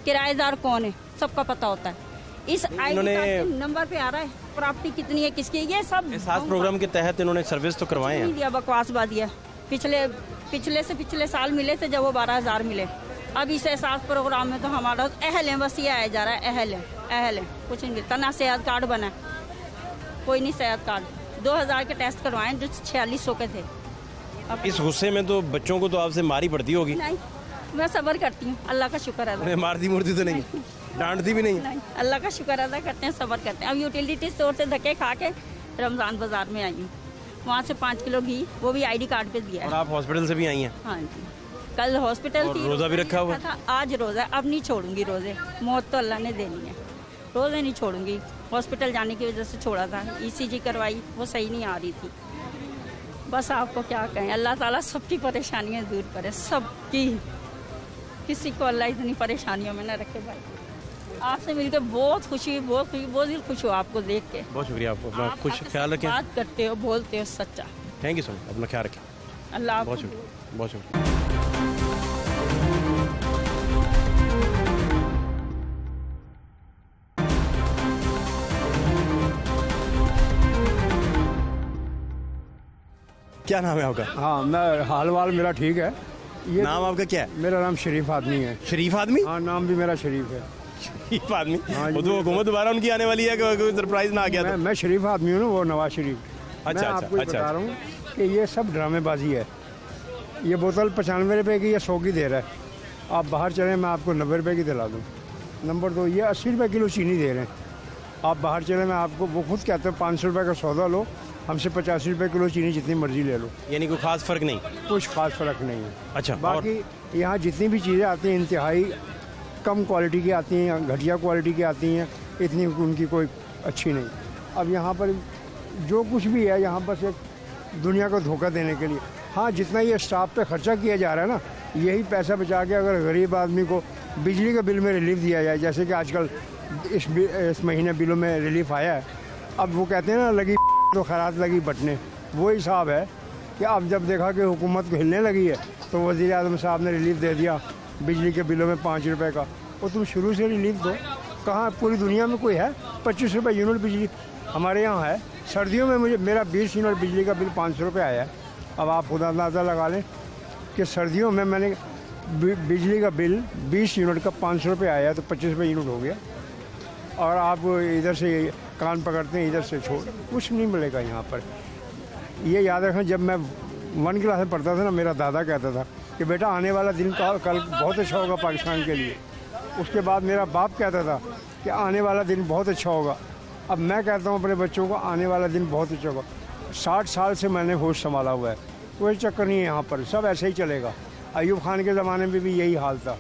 किराएदार कौन है, सबका पता होता है। इस आईडी नंबर पे आ रहा है प्रॉपर्टी कितनी है किसकी, ये सब इस खास प्रोग्राम के तहत इन्होंने सर्विस तो करवाए हैं। दिया बकवासबाजी दिया, पिछले साल मिले थे जब वो 12,000 मिले, अब इस एहसास प्रोग्राम में तो हमारा अहल है, बस ये आया जा रहा है, अहल है, कुछ नहीं मिलता ना। सेहत कार्ड बना, कोई नहीं सेहत कार्ड, 2000 के टेस्ट करवाए जो 4600 के थे। अब इस गुस्से में तो बच्चों को तो आपसे मारी पड़ती होगी। नहीं, मैं सब्र करती हूँ, अल्लाह का शुक्र है। मारती मुर्ती तो नहीं, डांटती भी नहीं। नहीं, अल्लाह का शुक्र अदा करते हैं, सब्र करते हैं। अब यूटिलिटी स्टोर से धक्के खा के रमज़ान बाजार में आई हूँ, वहाँ से 5 किलो घी, वो भी आईडी कार्ड पे दिया है। और आप हॉस्पिटल से भी आई हैं? हाँ जी, कल हॉस्पिटल थी, रोज़ा भी रखा हुआ था, आज रोज़ा, अब नहीं छोड़ूंगी रोज़े, मौत तो अल्लाह ने देनी है, रोज़े नहीं छोड़ूंगी। हॉस्पिटल जाने की वजह से छोड़ा था, ECG करवाई, वो सही नहीं आ रही थी। बस आपको क्या कहें, अल्लाह ताला सबकी परेशानियाँ दूर करे, सबकी, किसी को अल्लाह इतनी परेशानियों में न रखे भाई। आपसे मिलकर बहुत खुशी, बहुत दिल खुश हो आपको देख के। बहुत शुक्रिया आपको, अपना खुश ख्याल रखें। बात करते हो, बोलते हो सच्चा। थैंक यू सो मच, अपना ख्याल रखें। अल्लाह बहुत शुक्रिया, बहुत शुक्रिया। क्या नाम है आपका? हाँ, मैं हाल वाल मेरा ठीक है। ये नाम आपका क्या है? मेरा नाम शरीफ आदमी है। शरीफ आदमी? हाँ, नाम भी मेरा शरीफ है। शरीफ आदमी? हाँ, वो तो हुकूमत दोबारा उनकी आने वाली है, कोई सरप्राइज ना आ गया तो। मैं शरीफ आदमी हूँ ना, वो नवाज शरीफ। अच्छा, मैं आपको बता रहा हूँ कि ये सब ड्रामेबाजी है। ये बोतल 95 रुपए की या 100 की दे रहा है, आप बाहर चलें मैं आपको 90 रुपए की दिला दूँ। नंबर 2, ये 80 रुपए किलो चीनी दे रहे हैं, आप बाहर चलें मैं आपको, वो खुद कहते हैं 500 रुपये का सौदा लो, हमसे 85 रुपए किलो चीनी जितनी मर्जी ले लो। यानी कोई खास फर्क नहीं? कुछ खास फर्क नहीं है। अच्छा, बाकी यहाँ जितनी भी चीज़ें आती हैं इंतहाई कम क्वालिटी की आती हैं, घटिया क्वालिटी की आती हैं, इतनी उनकी कोई अच्छी नहीं। अब यहाँ पर जो कुछ भी है, यहाँ बस एक दुनिया को धोखा देने के लिए। हाँ, जितना ये स्टाफ पे खर्चा किया जा रहा है ना, यही पैसा बचा के अगर गरीब आदमी को बिजली के बिल में रिलीफ दिया जाए, जैसे कि आजकल इस महीने बिलों में रिलीफ आया है, अब वो कहते हैं ना लगी तो खैरात लगी बटने, वो हिसाब है कि अब जब देखा कि हुकूमत को हिलने लगी है तो वज़ीर आज़म साहब ने रिलीफ दे दिया बिजली के बिलों में 5 रुपए का। वो तुम शुरू से रिलीफ दो, कहाँ पूरी दुनिया में कोई है 25 रुपये यूनिट बिजली? हमारे यहाँ है। सर्दियों में मेरा 20 यूनिट बिजली का बिल 500 रुपये आया है। अब आप खुद अंदाज़ा लगा लें कि सर्दियों में मैंने बिजली का बिल 20 यूनिट का 500 रुपये आया, तो 25 रुपये यूनिट हो गया। और आप इधर से कान पकड़ते हैं, इधर से छोड़, कुछ नहीं मिलेगा यहाँ पर। ये याद रखना, जब मैं 1 क्लास में पढ़ता था ना, मेरा दादा कहता था कि बेटा आने वाला दिन कल बहुत अच्छा होगा पाकिस्तान के लिए। उसके बाद मेरा बाप कहता था कि आने वाला दिन बहुत अच्छा होगा। अब मैं कहता हूँ अपने बच्चों को आने वाला दिन बहुत अच्छा होगा। 60 साल से मैंने होश संभाला हुआ है, कोई चक्कर नहीं है यहाँ पर, सब ऐसे ही चलेगा। अयूब खान के ज़माने में भी यही हाल था,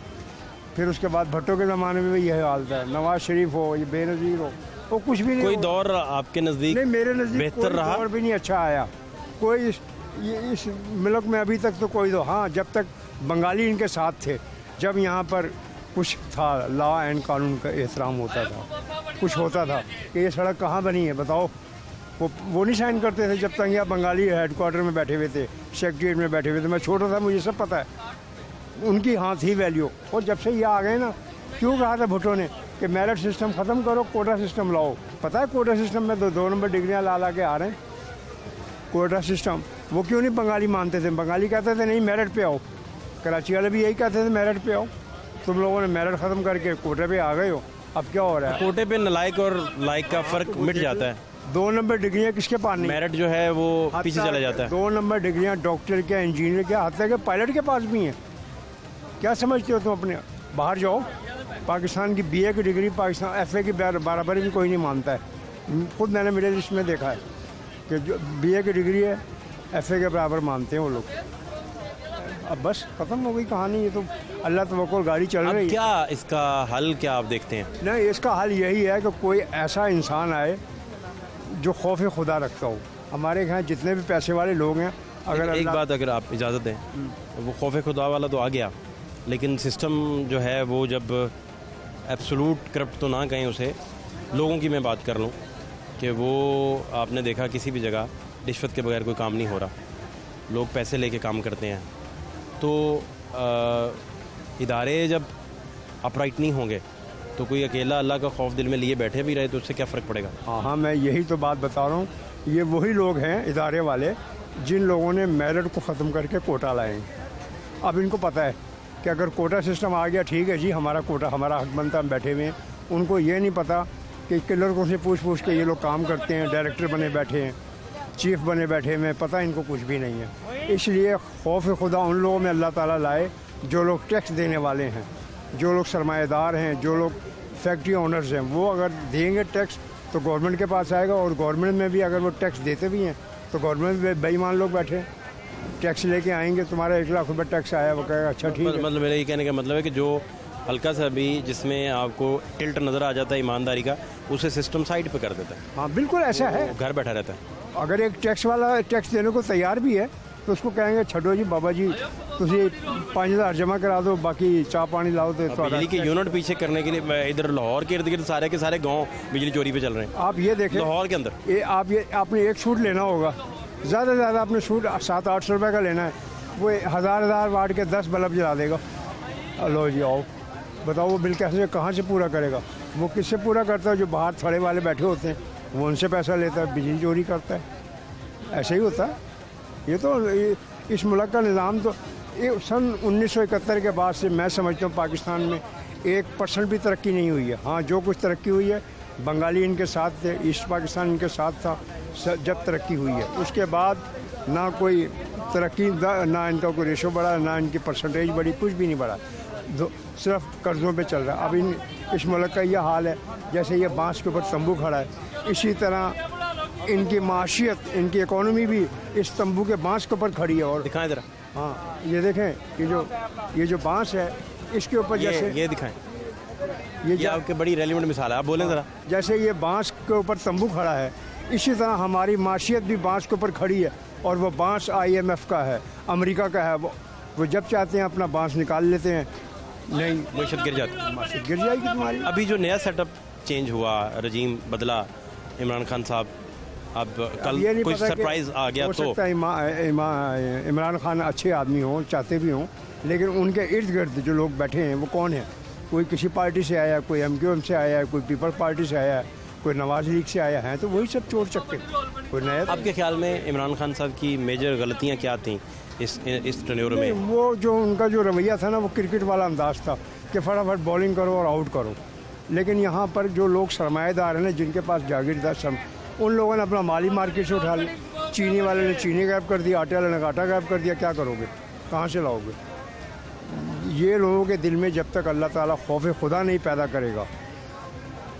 फिर उसके बाद भुट्टो के ज़माने में भी यही हाल था, नवाज शरीफ हो, ये बेनज़ीर हो, वो कुछ भी नहीं। कोई दौर आपके नज़दीक नहीं, मेरे नज़दीक बेहतर रहा? दौर भी नहीं अच्छा आया कोई इस मुल्क में अभी तक तो कोई दो। हाँ, जब तक बंगाली इनके साथ थे, जब यहाँ पर कुछ था, लॉ एंड कानून का एहतराम होता था, कुछ होता था कि ये सड़क कहाँ बनी है बताओ, वो नहीं साइन करते थे जब तक यहाँ बंगाली हेडक्वार्टर में बैठे हुए थे, सेक्रेटरीट में बैठे हुए थे। मैं छोटा था, मुझे सब पता है, उनकी हाँ थी वैल्यू। और जब से ये आ गए ना, क्यों कहा था भुट्टो ने कि मेरिट सिस्टम ख़त्म करो, कोटा सिस्टम लाओ। पता है कोटा सिस्टम में 2 नंबर डिग्रियाँ ला के आ रहे हैं। कोटा सिस्टम वो क्यों नहीं बंगाली मानते थे? बंगाली कहते थे नहीं मेरिट पे आओ, कराची वाले भी यही कहते थे मेरिट पे आओ। तुम लोगों ने मेरिट ख़त्म करके कोटे पे आ गए हो। अब क्या हो रहा है? कोटे पे नालायक और लायक का फ़र्क मिट जाता है। 2 नंबर डिग्रियाँ किसके पास नहीं? मेरिट जो है वो पीछे चला जाता है। 2 नंबर डिग्रियाँ डॉक्टर के, इंजीनियर के, हत्या के पायलट के पास भी हैं। क्या समझते हो तुम अपने? बाहर जाओ, पाकिस्तान की BA की डिग्री पाकिस्तान FA की बराबरी भी कोई नहीं मानता है। खुद मैंने मिडिल ईस्ट में देखा है कि जो BA की डिग्री है FA के बराबर मानते हैं वो लोग। अब बस ख़त्म हो गई कहानी। ये तो अल्लाह तवक्कुल गाड़ी चल रही है। क्या इसका हल क्या आप देखते हैं? नहीं, इसका हल यही है कि कोई ऐसा इंसान आए जो खौफ खुदा रखता हो। हमारे यहाँ जितने भी पैसे वाले लोग हैं, अगर एक बात अगर आप इजाज़त दें, वो खौफ खुदा वाला तो आ गया, लेकिन सिस्टम जो है वो जब एब्सोलूट करप्ट तो ना कहें उसे, लोगों की मैं बात कर लूँ कि वो आपने देखा किसी भी जगह रिश्वत के बगैर कोई काम नहीं हो रहा, लोग पैसे लेके काम करते हैं। तो इदारे जब अपराइट नहीं होंगे तो कोई अकेला अल्लाह का खौफ दिल में लिए बैठे भी रहे तो उससे क्या फ़र्क पड़ेगा? हाँ, मैं यही तो बात बता रहा हूँ। ये वही लोग हैं इदारे वाले जिन लोगों ने मेरिट को ख़त्म करके कोटा लाए। अब इनको पता है कि अगर कोटा सिस्टम आ गया ठीक है जी, हमारा कोटा हमारा हक बनता, हम बैठे हुए हैं। उनको ये नहीं पता कि क्लर्कों से पूछ के ये लोग काम करते हैं, डायरेक्टर बने बैठे हैं, चीफ बने बैठे हुए, पता इनको कुछ भी नहीं है। इसलिए खौफ खुदा उन लोगों में अल्लाह ताला लाए जो लोग टैक्स देने वाले हैं, जो लोग सरमाएदार हैं, जो लोग फैक्ट्री ओनर्स हैं। वो अगर देंगे टैक्स तो गवर्नमेंट के पास आएगा, और गवर्नमेंट में भी अगर वो टैक्स देते भी हैं तो गवर्नमेंट में बेईमान लोग बैठे टैक्स लेके आएंगे। तुम्हारा 1 लाख रुपये टैक्स आया, वो कहेगा अच्छा ठीक है। मतलब मेरे ये कहने का मतलब है कि जो हल्का सा भी जिसमें आपको टिल्ट नज़र आ जाता है ईमानदारी का, उसे सिस्टम साइड पे कर देता है। हाँ बिल्कुल ऐसा है, घर बैठा रहता है। अगर एक टैक्स वाला टैक्स देने को तैयार भी है तो उसको कहेंगे छो जी बाबा जी, तुझे 5000 जमा करा दो, बाकी चाय पानी लाओ। तो बिजली के यूनिट पीछे करने के लिए इधर लाहौर के इर्द गिर्द सारे के सारे गांव बिजली चोरी पे चल रहे हैं। आप ये देखें लाहौर के अंदर आपने एक सूट लेना होगा, ज़्यादा से ज़्यादा आपने सूट 700-800 रुपये का लेना है, वो 1000 वाट के 10 बल्ब जला देगा। लो जी आओ, बताओ वो बिल कैसे कहाँ से पूरा करेगा? वो किससे पूरा करता है? जो बाहर थड़े वाले बैठे होते हैं वो उनसे पैसा लेता है, बिजली चोरी करता है। ऐसे ही होता है। ये तो इस मुल्क का निज़ाम तो सन 1971 के बाद से मैं समझता हूँ पाकिस्तान में 1% भी तरक्की नहीं हुई है। हाँ, जो कुछ तरक्की हुई है बंगाली इनके साथ थे, ईस्ट पाकिस्तान इनके साथ था जब तरक्की हुई है। उसके बाद ना कोई तरक्की, ना इनका कोई रेशो बढ़ा, ना इनकी परसेंटेज बढ़ी, कुछ भी नहीं बढ़ा, सिर्फ कर्ज़ों पे चल रहा है। अब इस मुल्क का यह हाल है जैसे ये बांस के ऊपर तंबू खड़ा है, इसी तरह इनकी माशियत, इनकी इकोनॉमी भी इस तंबू के बांस के ऊपर खड़ी है। और दिखाएं ज़रा। हाँ, ये देखें ये जो बांस है इसके ऊपर जैसे ये दिखाएं, ये आपके बड़ी रेलिवेंट मिसाल है, आप बोलें ज़रा। जैसे ये बांस के ऊपर तंबू खड़ा है, इसी तरह हमारी माशियत भी बांस के ऊपर खड़ी है। और वो बांस IMF का है, अमेरिका का है। वो जब चाहते हैं अपना बांस निकाल लेते हैं, नहीं मैशत गिर जाती, माशियत गिर जाएगी तुम्हारी। अभी जो नया सेटअप चेंज हुआ, रजीम बदला, इमरान खान साहब, अब कल कोई सरप्राइज आ गया तो इमरान खान अच्छे आदमी हों, चाहते भी हों, लेकिन उनके इर्द गिर्द जो लोग बैठे हैं वो कौन है? कोई किसी पार्टी से आया, कोई MQM से आया है, कोई पीपल्स पार्टी से आया है, कोई नवाज लीग से आया है, तो वही सब चोर चक्के। कोई नया आपके ख्याल में इमरान खान साहब की मेजर गलतियाँ क्या थी इस टेन्योर में? वो जो उनका जो रवैया था ना, वो क्रिकेट वाला अंदाज था कि फटाफट बॉलिंग करो और आउट करो। लेकिन यहाँ पर जो लोग सरमाएदार हैं ना, जिनके पास जागीरदार उन लोगों ने अपना माली मार्केट से उठा लिया। चीनी वाले ने चीनी गायब कर दिया, आटे वाले ने आटा गायब कर दिया। क्या करोगे, कहाँ से लाओगे? ये लोगों के दिल में जब तक अल्लाह ताला खौफ खुदा नहीं पैदा करेगा,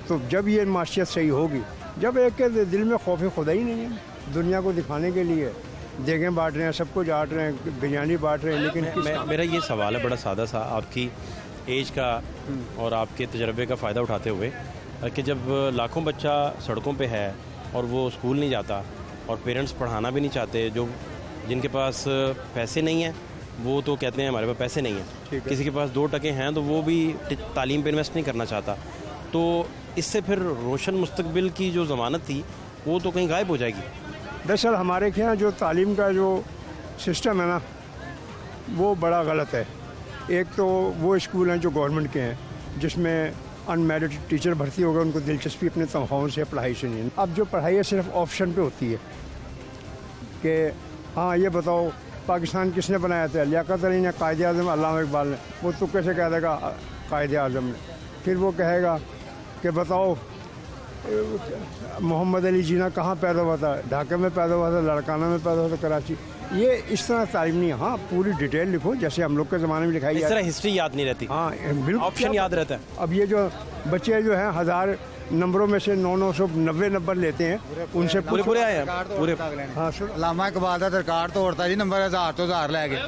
तो जब ये माशियत सही होगी, जब एक के दिल में खौफ खुदा ही नहीं है, दुनिया को दिखाने के लिए देखें बांट रहे हैं, सबको बांट रहे हैं, बिरयानी बांट रहे हैं, लेकिन मेरा ये सवाल है बड़ा सादा सा, आपकी एज का और आपके तजर्बे का फ़ायदा उठाते हुए, कि जब लाखों बच्चा सड़कों पे है और वो स्कूल नहीं जाता और पेरेंट्स पढ़ाना भी नहीं चाहते, जो जिनके पास पैसे नहीं हैं वो तो कहते हैं हमारे पास पैसे नहीं हैं, किसी के पास 2 टके हैं तो वो भी तालीम पे इन्वेस्ट नहीं करना चाहता, तो इससे फिर रोशन मुस्तकबिल की जो ज़मानत थी वो तो कहीं गायब हो जाएगी। दरअसल हमारे के यहाँ जो तालीम का जो सिस्टम है ना, वो बड़ा गलत है। एक तो वो स्कूल हैं जो गवर्नमेंट के हैं, जिसमें अनमेरिड टीचर भर्ती होगा, उनको दिलचस्पी अपने तनख्वाहों से, पढ़ाई से नहीं है। अब जो पढ़ाई है सिर्फ ऑप्शन पे होती है कि हाँ ये बताओ पाकिस्तान किसने बनाया था, लियाकत अली ने, कायदे आज़म अल्लामा इकबाल ने। वो तो कैसे कह देगा कायदे आज़म ने, फिर वो कहेगा कि बताओ मोहम्मद अली जीना कहाँ पैदा हुआ था, ढाका में पैदा हुआ था, लड़काना में पैदा हुआ था, कराची। ये इस तरह तालीम नहीं है। हाँ पूरी डिटेल लिखो जैसे हम लोग के ज़माने में लिखाई इस तरह हिस्ट्री याद नहीं रहती। हाँ बिल्कुल, ऑप्शन याद रहता है। अब ये जो बच्चे जो हैं 1000 नंबरों में से 990 नंबर लेते हैं, उनसे पूरे आए हैं पूरे। हाँ अल्लामा इकबाल का रिकॉर्ड तोड़ता जी, नंबर 1000 तो 1000 लै गए।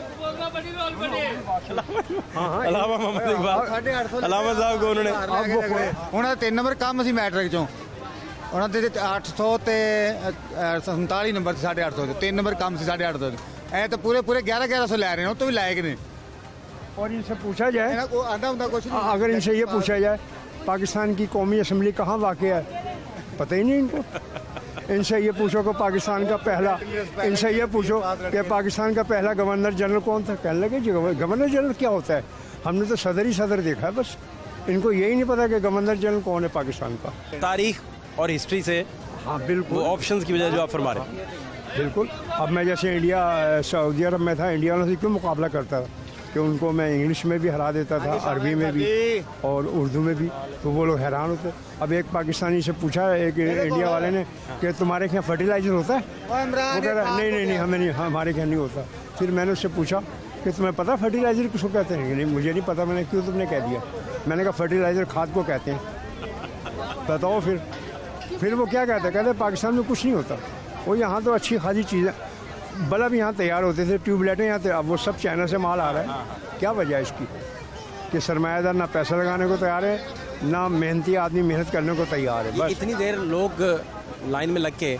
अलामा मोहम्मद इकबाल अलामा साहब को उन्होंने उन्होंने 3 नंबर कम सी मैट्रिक चों, उन्होंने 800 ते 47 नंबर 850 3 नंबर कम सी 850। ऐ तो पूरे 1100 लै रहे हैं, तो भी लायक नहीं। और इनसे पूछा जाए, अगर इनसे ये पूछा जाए पाकिस्तान की कौमी असम्बली कहाँ वाक़ है, पता ही नहीं इनको। इनसे ये पूछो कि पाकिस्तान का पहला, इनसे ये पूछो कि पाकिस्तान का पहला गवर्नर जनरल कौन था, कहने लगे जी गवर्नर जनरल क्या होता है, हमने तो सदर ही सदर देखा है बस। इनको यही नहीं पता कि गवर्नर जनरल कौन है पाकिस्तान का। तारीख और हिस्ट्री से हाँ बिल्कुल, ऑप्शंस की वजह जो आप फरमा रहे हैं। बिल्कुल। अब मैं जैसे इंडिया सऊदी अरब में था, इंडिया वालों से क्यों मुकाबला करता था कि उनको मैं इंग्लिश में भी हरा देता था, अरबी में भी और उर्दू में भी, तो वो लोग हैरान होते। अब एक पाकिस्तानी से पूछा एक इंडिया वाले ने कि तुम्हारे यहाँ फर्टिलाइज़र होता है, वो कह रहा नहीं हमें नहीं, हमारे यहाँ नहीं होता। फिर मैंने उससे पूछा कि तुम्हें पता फर्टिलाइज़र किसको कहते हैं? नहीं मुझे नहीं पता। मैंने क्यों तुमने कह दिया? मैंने कहा फर्टिलाइज़र खाद को कहते हैं, बताओ। फिर वो क्या कहते पाकिस्तान में कुछ नहीं होता, वो यहाँ तो अच्छी खासी चीज़ें, बल्ब यहाँ तैयार होते थे, ट्यूबलाइटें यहाँ अब वो सब चाइना से माल आ रहा है। क्या वजह है इसकी कि सरमायादार ना पैसा लगाने को तैयार है, ना मेहनती आदमी मेहनत करने को तैयार है। बस इतनी देर लोग लाइन में लग के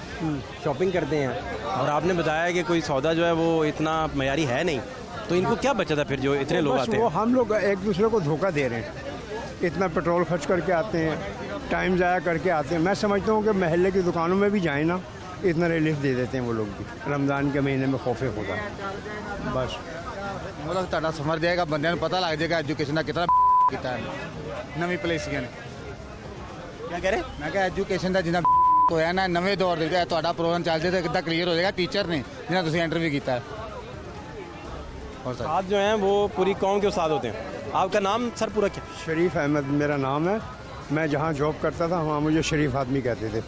शॉपिंग करते हैं और आपने बताया कि कोई सौदा जो है वो इतना मयारी है नहीं, तो इनको क्या बचा था फिर जो इतने लोग आते हैं? वो हम लोग एक दूसरे को धोखा दे रहे हैं, इतना पेट्रोल खर्च करके आते हैं, टाइम ज़ाया करके आते हैं। मैं समझता हूँ कि महल्ले की दुकानों में भी जाए ना, इतना रिलीफ दे देते हैं वो लोग भी रमज़ान के महीने में खौफे खुदा। बस मतलब ਤੁਹਾਡਾ ਸਮਝ ਜਾਏਗਾ, ਬੰਦਿਆਂ ਨੂੰ ਪਤਾ ਲੱਗ ਜਾਏਗਾ ਐਜੂਕੇਸ਼ਨ ਦਾ ਕਿਤਨਾ ਕੀਤਾ ਹੈ ਨਵੀਂ ਪਾਲਿਸੀਆਂ ਨੇ। क्या कह रहे? ਮੈਂ ਕਿਹਾ ਐਜੂਕੇਸ਼ਨ ਦਾ ਜਿੰਨਾ ਹੋਇਆ ਨਾ ਨਵੇਂ ਦੌਰ ਦੇ ਵਿੱਚ ਤੁਹਾਡਾ ਪ੍ਰੋਗਰਾਮ ਚੱਲ ਜਾਏ ਤਾਂ ਕਿੱਦਾਂ ਕਲੀਅਰ ਹੋ ਜਾਏਗਾ ਟੀਚਰ ਨੇ ਜਿਹਨਾਂ ਤੁਸੀਂ ਇੰਟਰਵਿਊ ਕੀਤਾ ਹੈ। उस्ताद जो हैं वो पूरी कौम के उस्ताद होते हैं। आपका नाम सर पूरा क्या? शरीफ अहमद मेरा नाम है। मैं जहाँ जॉब करता था वहाँ मुझे शरीफ आदमी कहते थे।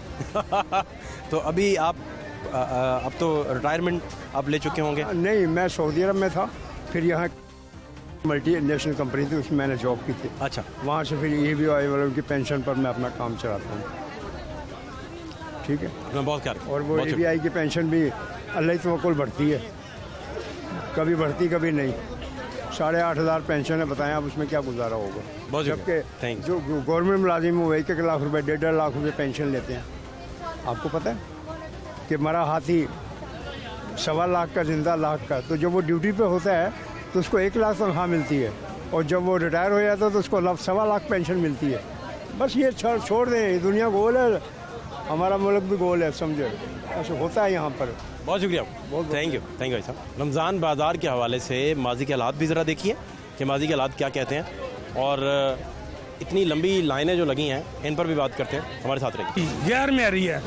तो अभी आप अब तो रिटायरमेंट आप ले चुके होंगे? नहीं, मैं सऊदी अरब में था, फिर यहाँ मल्टी नेशनल कंपनी थी, उसमें मैंने जॉब की थी। अच्छा। वहाँ से फिर ये भी आए वालों की पेंशन पर मैं अपना काम चलाता हूँ। ठीक है। मैं बहुत ख्याल। और वो ABI की पेंशन भी अल्लाह की तवक्कुल बढ़ती है, कभी बढ़ती कभी नहीं। 8,500 पेंशन है, बताएं आप उसमें क्या गुजारा होगा। जबकि जो गवर्नमेंट मुलाजिम वो 1-1 लाख रुपए 1.5 लाख रुपए पेंशन लेते हैं। आपको पता है कि मरा हाथी 1.25 लाख का, जिंदा लाख का। तो जब वो ड्यूटी पे होता है तो उसको 1 लाख तनख्वाह मिलती है, और जब वो रिटायर हो जाता है तो उसको 1.25 लाख पेंशन मिलती है। बस ये छोड़ दें, दुनिया गोल है, हमारा मुल्क भी गोल है, समझे। ऐसा होता है यहाँ पर। बहुत शुक्रिया, थैंक यू भाई साहब। रमज़ान बाज़ार के हवाले से माजी के हालात भी ज़रा देखिए कि माजी के हालात क्या कहते हैं, और इतनी लंबी लाइनें जो लगी हैं इन पर भी बात करते हैं। हमारे साथ रहिए। गैर मेरी है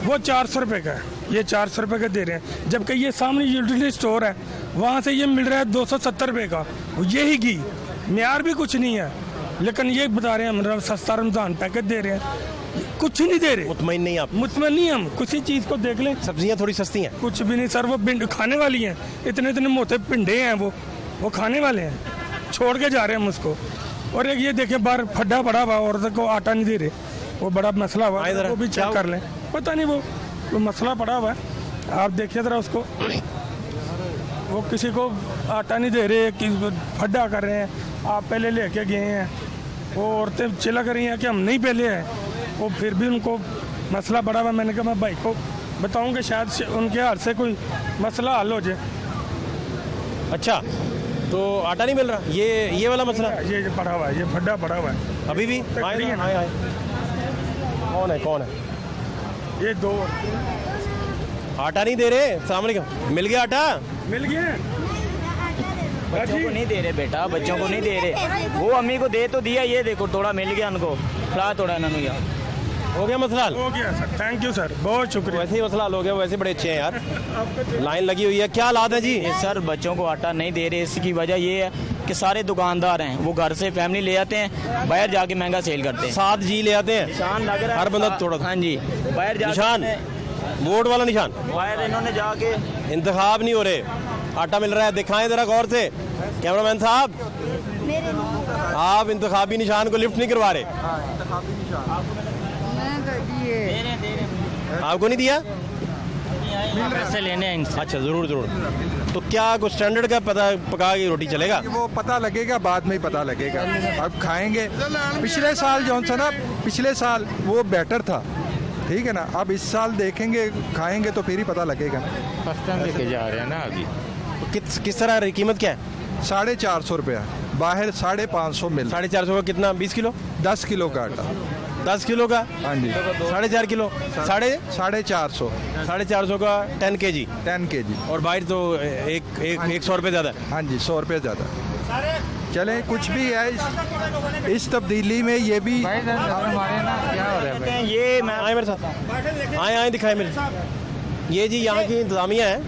वो 400 रुपये का है, ये 400 रुपये का दे रहे हैं, जबकि ये सामने यूटिलिटी स्टोर है, वहाँ से ये मिल रहा है 270 रुपये का। यही घी म्यार भी कुछ नहीं है, लेकिन ये बता रहे हैं हम सस्ता रमज़ान पैकेज दे रहे हैं, कुछ नहीं दे रहे। मुतमईन नहीं आप? मुतमईन नहीं हम, किसी चीज़ को देख लें। सब्जियां थोड़ी सस्ती हैं? कुछ भी नहीं सर, वो खाने वाली हैं, इतने इतने मोटे पिंडे हैं, वो खाने वाले हैं, छोड़ के जा रहे हैं हम उसको। और एक ये देखें बाहर फड्डा पड़ा हुआ, औरत को आटा नहीं दे रहे, वो बड़ा मसला हुआ, वो भी चेक कर लें। पता नहीं वो मसला पड़ा हुआ है, आप देखिए ज़रा उसको। वो किसी को आटा नहीं दे रहे, कि फड्डा कर रहे हैं, आप पहले लेके गए हैं, वो औरतें चिल्ला कर रही हैं कि हम नहीं पहले हैं, वो फिर भी उनको मसला बड़ा हुआ। मैंने कहा मैं भाई को बताऊं कि शायद उनके हाथ से कोई मसला हल हो जाए। अच्छा, तो आटा नहीं मिल रहा, ये वाला मसला? ये पड़ा हुआ है, ये फड्डा पड़ा हुआ है अभी भी। आए कौन है? ये दो आटा नहीं दे रहे। अस्सलाम वालेकुम, मिल गया आटा? मिल गया। बच्चों को नहीं दे रहे बेटा, बच्चों को नहीं दे रहे, वो अम्मी को दे तो दिया, ये देखो थोड़ा मिल गया उनको, खिला थोड़ा इन्होंने यार। हो गया मसला? हो गया सर, थैंक यू सर, बहुत शुक्रिया। वैसे ही मसला हो गया, वैसे बड़े अच्छे हैं यार। लाइन लगी हुई है, क्या हालात है जी? सर बच्चों को आटा नहीं दे रहे, इसकी वजह ये है कि सारे दुकानदार हैं, वो घर से फैमिली ले आते हैं, बाहर जाके महंगा सेल करते हैं। 7 जी ले आते हैं, निशान लग रहा है हर बंदा थोड़ा। हाँ जी, बाहर जाके निशान, वोट वाला निशान, बाहर इन्होंने जाके इंतखाब नहीं हो रहे, आटा मिल रहा है। दिखाएं जरा गौर से कैमरामैन साहब, आप इंतखाबी निशान को लिफ्ट नहीं करवा रहे। आपको नहीं दिया? पैसे लेने हैं इनसे। अच्छा, जरूर जरूर। तो क्या कुछ स्टैंडर्ड का पता पका के रोटी चलेगा? वो पता लगेगा, बाद में ही पता लगेगा। अब खाएंगे, पिछले साल जो सा ना, पिछले साल वो बेटर था, ठीक है ना। अब इस साल देखेंगे, खाएंगे तो फिर ही पता लगेगा। फर्स्ट टाइम लेके जा रहे हैं ना अभी। किस तरह रही कीमत क्या है? 450 रुपया, बाहर 550 मिल। 450 का कितना? 20 किलो? 10 किलो का आटा। 10 किलो का? हाँ जी। 4.5 किलो? 450 450 का 10 kg। 10 kg। और बाहर तो 100 रुपये ज़्यादा। हाँ जी, 100 रुपये ज़्यादा। चले कुछ भी है इस तब्दीली में, ये भी हमारे ना क्या हो रहा है, ये मैं आए मेरे साथ, आए दिखाए मेरे। ये जी यहाँ की इंतज़ामिया है,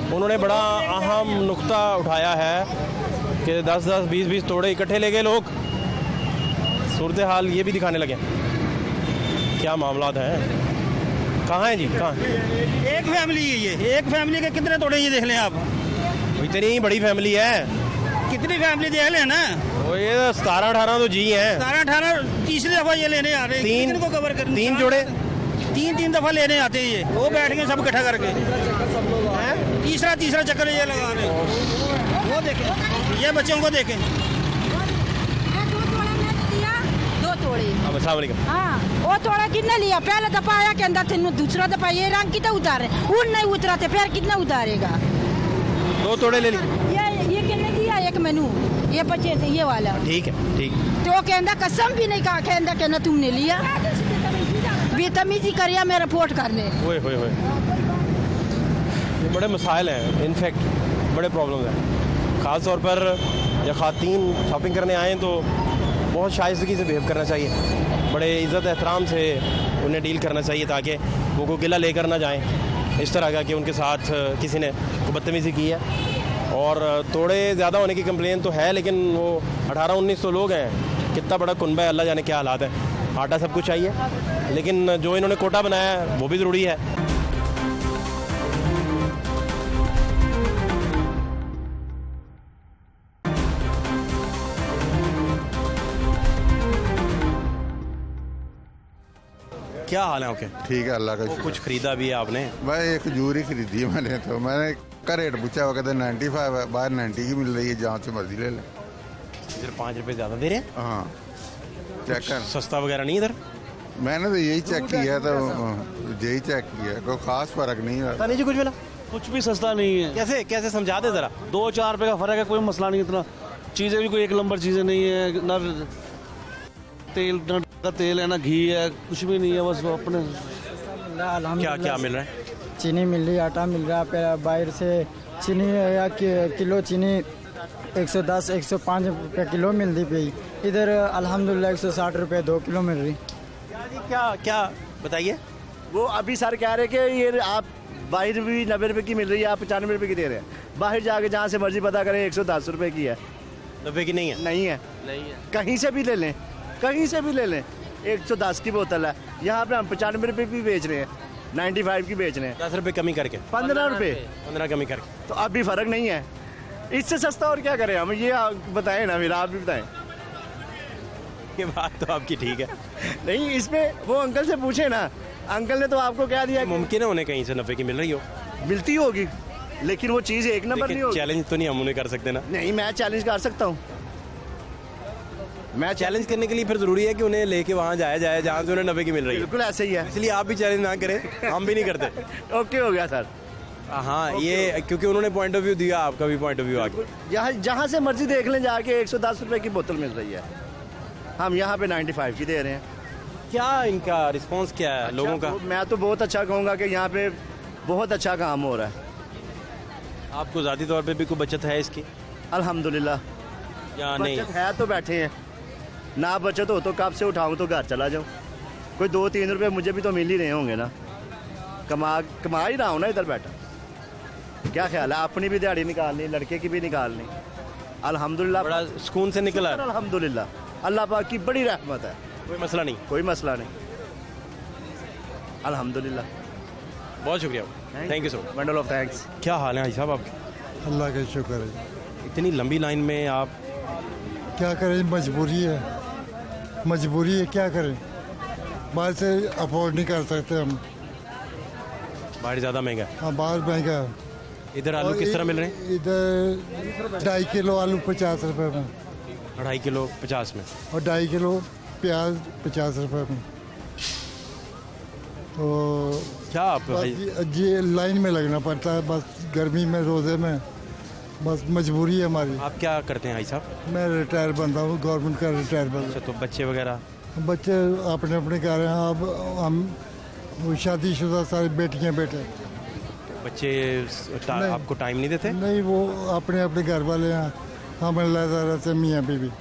उन्होंने बड़ा अहम नुक्ता उठाया है कि 10-10, 20-20 तोड़े इकट्ठे ले गए लोग। सूरत हाल ये भी दिखाने लगे, क्या मामलात हैं। कहाँ हैं जी, कहाँ? एक फैमिली है ये, एक फैमिली के कितने तोड़े ये देख लें आप। इतनी ही बड़ी फैमिली है, कितनी फैमिली देख लें ना। वो ये 17-18 तो जी हैं। 17-18 तीसरी दफा ये लेने आ रहे हैं। 3 को कवर करने, 3 जोड़े 3 दफा लेने आते हैं ये, वो बैठ के सब इकट्ठा करके तीसरा चक्कर ये लगा रहे हैं। वो देखें, ये बच्चों को देखें। 2 तोड़े। अब अस्सलाम वालेकुम। हाँ, वो तोड़ा कितने लिया? पहले दफा आया के अंदर थे, दूसरा दफा ये रंग कितना उतारे, उन नहीं उतरा थे, फिर कितना उतारेगा? 2 तोड़े ले ली। ये कितने दिया? एक मेनू, ये बचे थे, ये वाला। ठीक है, ठीक। तो कहना कसम भी नहीं कहा, कहना तुमने लिया, बेतमीजी करिया मेरा रिपोर्ट करने। ये बड़े मसाइल हैं, इनफैक्ट बड़े प्रॉब्लम हैं। ख़ास तौर पर जब ख़वातीन शॉपिंग करने आएँ तो बहुत शाइस्तगी से बिहेव करना चाहिए, बड़े इज़्ज़त एहतराम से उन्हें डील करना चाहिए, ताकि वो कोई गिला लेकर ना जाएं इस तरह का कि उनके साथ किसी ने बदतमीज़ी की है। और तोड़े ज़्यादा होने की कंप्लेन तो है, लेकिन वो 18-19 तो लोग हैं, कितना बड़ा कुनबा है, अल्लाह जाने क्या हालात है। आटा सब कुछ चाहिए, लेकिन जो इन्होंने कोटा बनाया है वो भी ज़रूरी है। क्या हाल है? ओके, ठीक है, अल्लाह का शुक्र। कुछ खरीदा भी है आपने? भाई एक खजूर ही खरीदी है मैंने, तो मैंने का रेट पूछा, वो कहते 95 है, बाहर 90 की मिल रही है, जहाँ से मर्जी ले लें। इधर 5 रुपये ज़्यादा दे रहे हैं। हाँ, चेक कर, सस्ता वगैरह नहीं इधर? मैंने तो यही चेक किया, तो यही चेक किया, कोई खास फर्क नहीं है। नहीं जी, कुछ मिला? कुछ भी सस्ता नहीं है। कैसे समझा दे जरा। 2-4 रुपये का फर्क है, कोई मसला नहीं इतना। चीज़ें भी कोई एक नंबर चीज़ें नहीं है, ना तेल, ना तेल है, ना घी है, कुछ भी नहीं है, बस अपने। क्या मिल रहा है? चीनी मिल रही, आटा मिल रहा है, बाहर से चीनी या किलो चीनी 110-105 रुपये किलो मिल रही पई। इधर अल्हम्दुलिल्लाह 160 रुपये 2 किलो मिल रही। क्या बताइए। वो अभी सर कह रहे कि ये आप बाहर भी 90 रुपये की मिल रही है, आप 95 रुपये की दे रहे हैं। बाहर जाके जहाँ से मर्जी पता करें 110 रुपये की है। 90 की नहीं है? नहीं है। नहीं है, कहीं से भी ले लें, कहीं से भी ले लें। 110 की बोतल है, यहाँ पे हम 95 रुपये भी बेच रहे हैं, 95 की बेच रहे हैं। 10 रुपये कमी करके 15 रुपये, 15 कमी करके। तो अब भी फर्क नहीं है, इससे सस्ता और क्या करें हम, ये बताएं ना, फिर आप भी बताएं। ये बात तो आपकी ठीक है। नहीं, इसमें वो अंकल से पूछे ना, अंकल ने तो आपको क्या दिया। मुमकिन है उन्हें कहीं से 90 की मिल रही हो, मिलती होगी, लेकिन वो चीज़ एक नंबर नहीं होगी। चैलेंज तो नहीं हम उन्हें कर सकते ना। नहीं, मैं चैलेंज कर सकता हूँ। मैं चैलेंज करने के लिए फिर जरूरी है कि उन्हें लेके वहाँ जाया जाए जहाँ से उन्हें 90 की मिल रही है। बिल्कुल ऐसे ही है, इसलिए आप भी चैलेंज ना करें, हम भी नहीं करते। ओके हो गया सर। हाँ, ये क्योंकि उन्होंने पॉइंट ऑफ व्यू दिया, आपका भी पॉइंट ऑफ व्यू आ गया। जहाँ से मर्जी देख लें जाके, 110 रुपये की बोतल मिल रही है, हम यहाँ पे 95 की दे रहे हैं। क्या इनका रिस्पांस क्या है लोगों का? मैं तो बहुत अच्छा कहूँगा कि यहाँ पे बहुत अच्छा काम हो रहा है। आपको ज़ाती तौर पे भी कोई बचत है इसकी? अल्हम्दुलिल्लाह, या नहीं? बचत है तो बैठे हैं, ना बचत हो तो कब से उठाऊँ तो घर चला जाऊँ। कोई 2-3 रुपये मुझे भी तो मिल ही रहे होंगे ना, कमा ही रहा हूँ ना इधर बैठा। क्या ख्याल है, अपनी भी दिहाड़ी निकालनी, लड़के की भी निकालनी। अल्हम्दुलिल्लाह, बड़ा सुकून से निकला। अल्हम्दुलिल्लाह, अल्लाह पाक की बड़ी रहमत है। कोई मसला नहीं, कोई मसला नहीं, अल्हम्दुलिल्लाह। बहुत शुक्रिया, thank you so much. Bundle of thanks. क्या हाल है भाई साहब आपके? अल्लाह का शुक्र है। इतनी लंबी लाइन में आप क्या करें, मजबूरी है, मजबूरी है, क्या करें, बाहर से अफोर्ड नहीं कर सकते हम। बाहर ज़्यादा महंगा है? हाँ, बाहर महंगा है। इधर आलू किस तरह मिल रहे हैं? इधर 2.5 किलो आलू 50 रुपए में, 2.5 किलो 50 में, और 2.5 किलो प्याज 50 रुपए में। तो क्या आप ये लाइन में लगना पड़ता है, बस गर्मी में, रोज़े में, बस मजबूरी है हमारी। आप क्या करते हैं भाई साहब? मैं रिटायर बंदा हूँ, गवर्नमेंट का रिटायर बंदा। अच्छा, तो बच्चे वगैरह? बच्चे अपने अपने घर हैं। अब हम शादीशुदा सारी बेटियाँ बेटे। बच्चे आपको टाइम नहीं देते? नहीं, वो अपने अपने घर वाले हैं, हम अलग रहते मियाँ बीवी।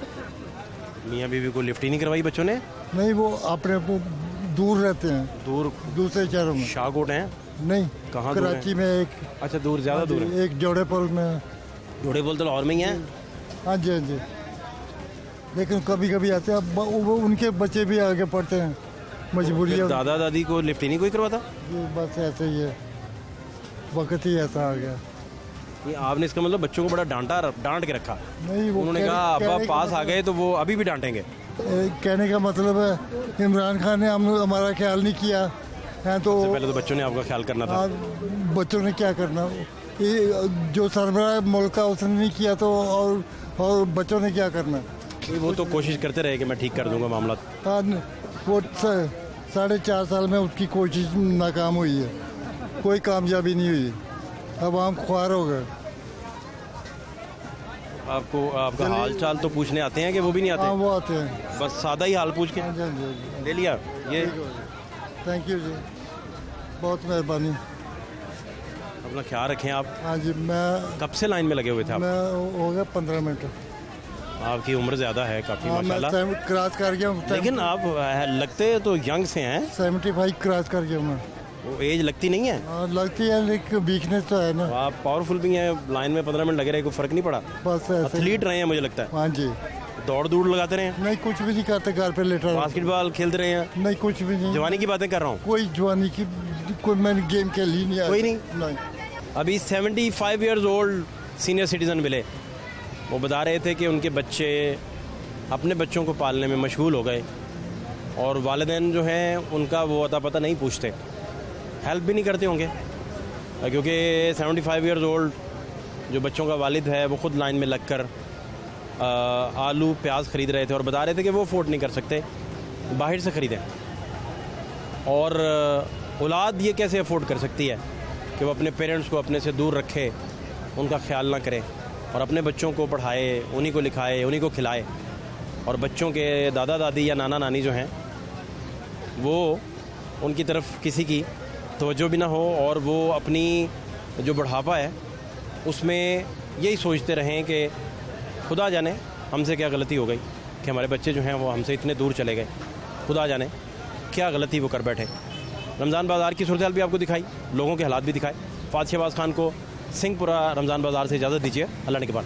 मियाँ बीवी को लिफ्ट ही नहीं करवाई बच्चों ने? नहीं, वो अपने अपने दूर रहते हैं, दूर दूसरे शहरों में। शाहकोट हैं? नहीं, कहाँ? कराची में एक। अच्छा, दूर, ज़्यादा दूर है। एक जोड़ेपुल में। जोड़ेपुल तो लाहौर में ही है? हाँ जी, हाँ जी, लेकिन कभी कभी आते हैं, वो उनके बच्चे भी आगे पढ़ते हैं, मजबूरी है। दादा दादी को लिफ्ट ही नहीं कोई करवाता? ये बस ऐसे ही है, वक्त ही ऐसा आ गया। ये आपने इसका मतलब बच्चों को बड़ा डांट के रखा? नहीं, वो उन्होंने कहा अब आप पास आ गए तो वो अभी भी डांटेंगे। कहने का मतलब है इमरान खान ने हमारा ख्याल नहीं किया है, तो पहले तो बच्चों ने आपका ख्याल करना था। बच्चों ने क्या करना, ये जो सरबराह मुल्क का उसने नहीं किया, तो और बच्चों ने क्या करना। वो तो कोशिश करते रहे कि मैं ठीक कर दूंगा मामला। वो 4.5 साल में उसकी कोशिश नाकाम हुई है, कोई कामयाबी नहीं हुई। अब हम ख्वार हो गए। आपको आपका हाल चाल तो पूछने आते हैं कि वो भी नहीं आते? हाँ, वो आते हैं, बस सादा ही हाल पूछ के ले लिया। ये थैंक यू जी, बहुत मेहरबानी। अपना ख्याल रखें आप। हाँ जी। मैं कब से लाइन में लगे हुए थे आप? मैं हो गया 15 मिनट। आपकी उम्र ज़्यादा है काफ़ी, हाँ, माशाल्लाह। मैं क्रॉस कर गया हूँ। लेकिन आप लगते तो यंग से हैं। 75 क्रॉस कर गया मैं। वो एज लगती नहीं है? हाँ, लगती है, लेकिन वीकनेस तो है ना। आप पावरफुल भी हैं, लाइन में 15 मिनट लगे रहे, कोई फ़र्क नहीं पड़ा? बस एथलीट रहे हैं मुझे लगता है। हाँ जी। दौड़ लगाते रहे हैं? नहीं, कुछ भी नहीं करते, घर पे लेटा। बास्केटबॉल खेलते रहे हैं? नहीं, कुछ भी नहीं। जवानी की बातें कर रहा हूँ। कोई जवानी की कोई मैंने गेम खेली नहीं। कोई नहीं। अभी 75 ईयर्स ओल्ड सीनियर सिटीज़न मिले, वो बता रहे थे कि उनके बच्चे अपने बच्चों को पालने में मशगूल हो गए और वालिदैन जो हैं उनका वो अता पता नहीं पूछते, हेल्प भी नहीं करते होंगे, क्योंकि 75 ईयर्स ओल्ड जो बच्चों का वालिद है वो ख़ुद लाइन में लगकर आलू प्याज ख़रीद रहे थे और बता रहे थे कि वो अफोर्ड नहीं कर सकते, बाहर से ख़रीदें। और औलाद ये कैसे अफोर्ड कर सकती है कि वो अपने पेरेंट्स को अपने से दूर रखे, उनका ख्याल ना करे और अपने बच्चों को पढ़ाए, उन्हीं को लिखाए, उन्हीं को खिलाए, और बच्चों के दादा दादी या नाना नानी जो हैं वो उनकी तरफ किसी की तवज्जो भी ना हो और वो अपनी जो बुढ़ापा है उसमें यही सोचते रहें कि खुदा जाने हमसे क्या गलती हो गई कि हमारे बच्चे जो हैं वो हमसे इतने दूर चले गए, खुदा जाने क्या गलती वो कर बैठे। रमज़ान बाज़ार की सूरत हाल भी आपको दिखाई, लोगों के हालात भी दिखाए। फ़ात शहबाज खान को सिंहपुरा रमज़ान बाज़ार से इजाज़त दीजिए, अल्लाह ने के बाद।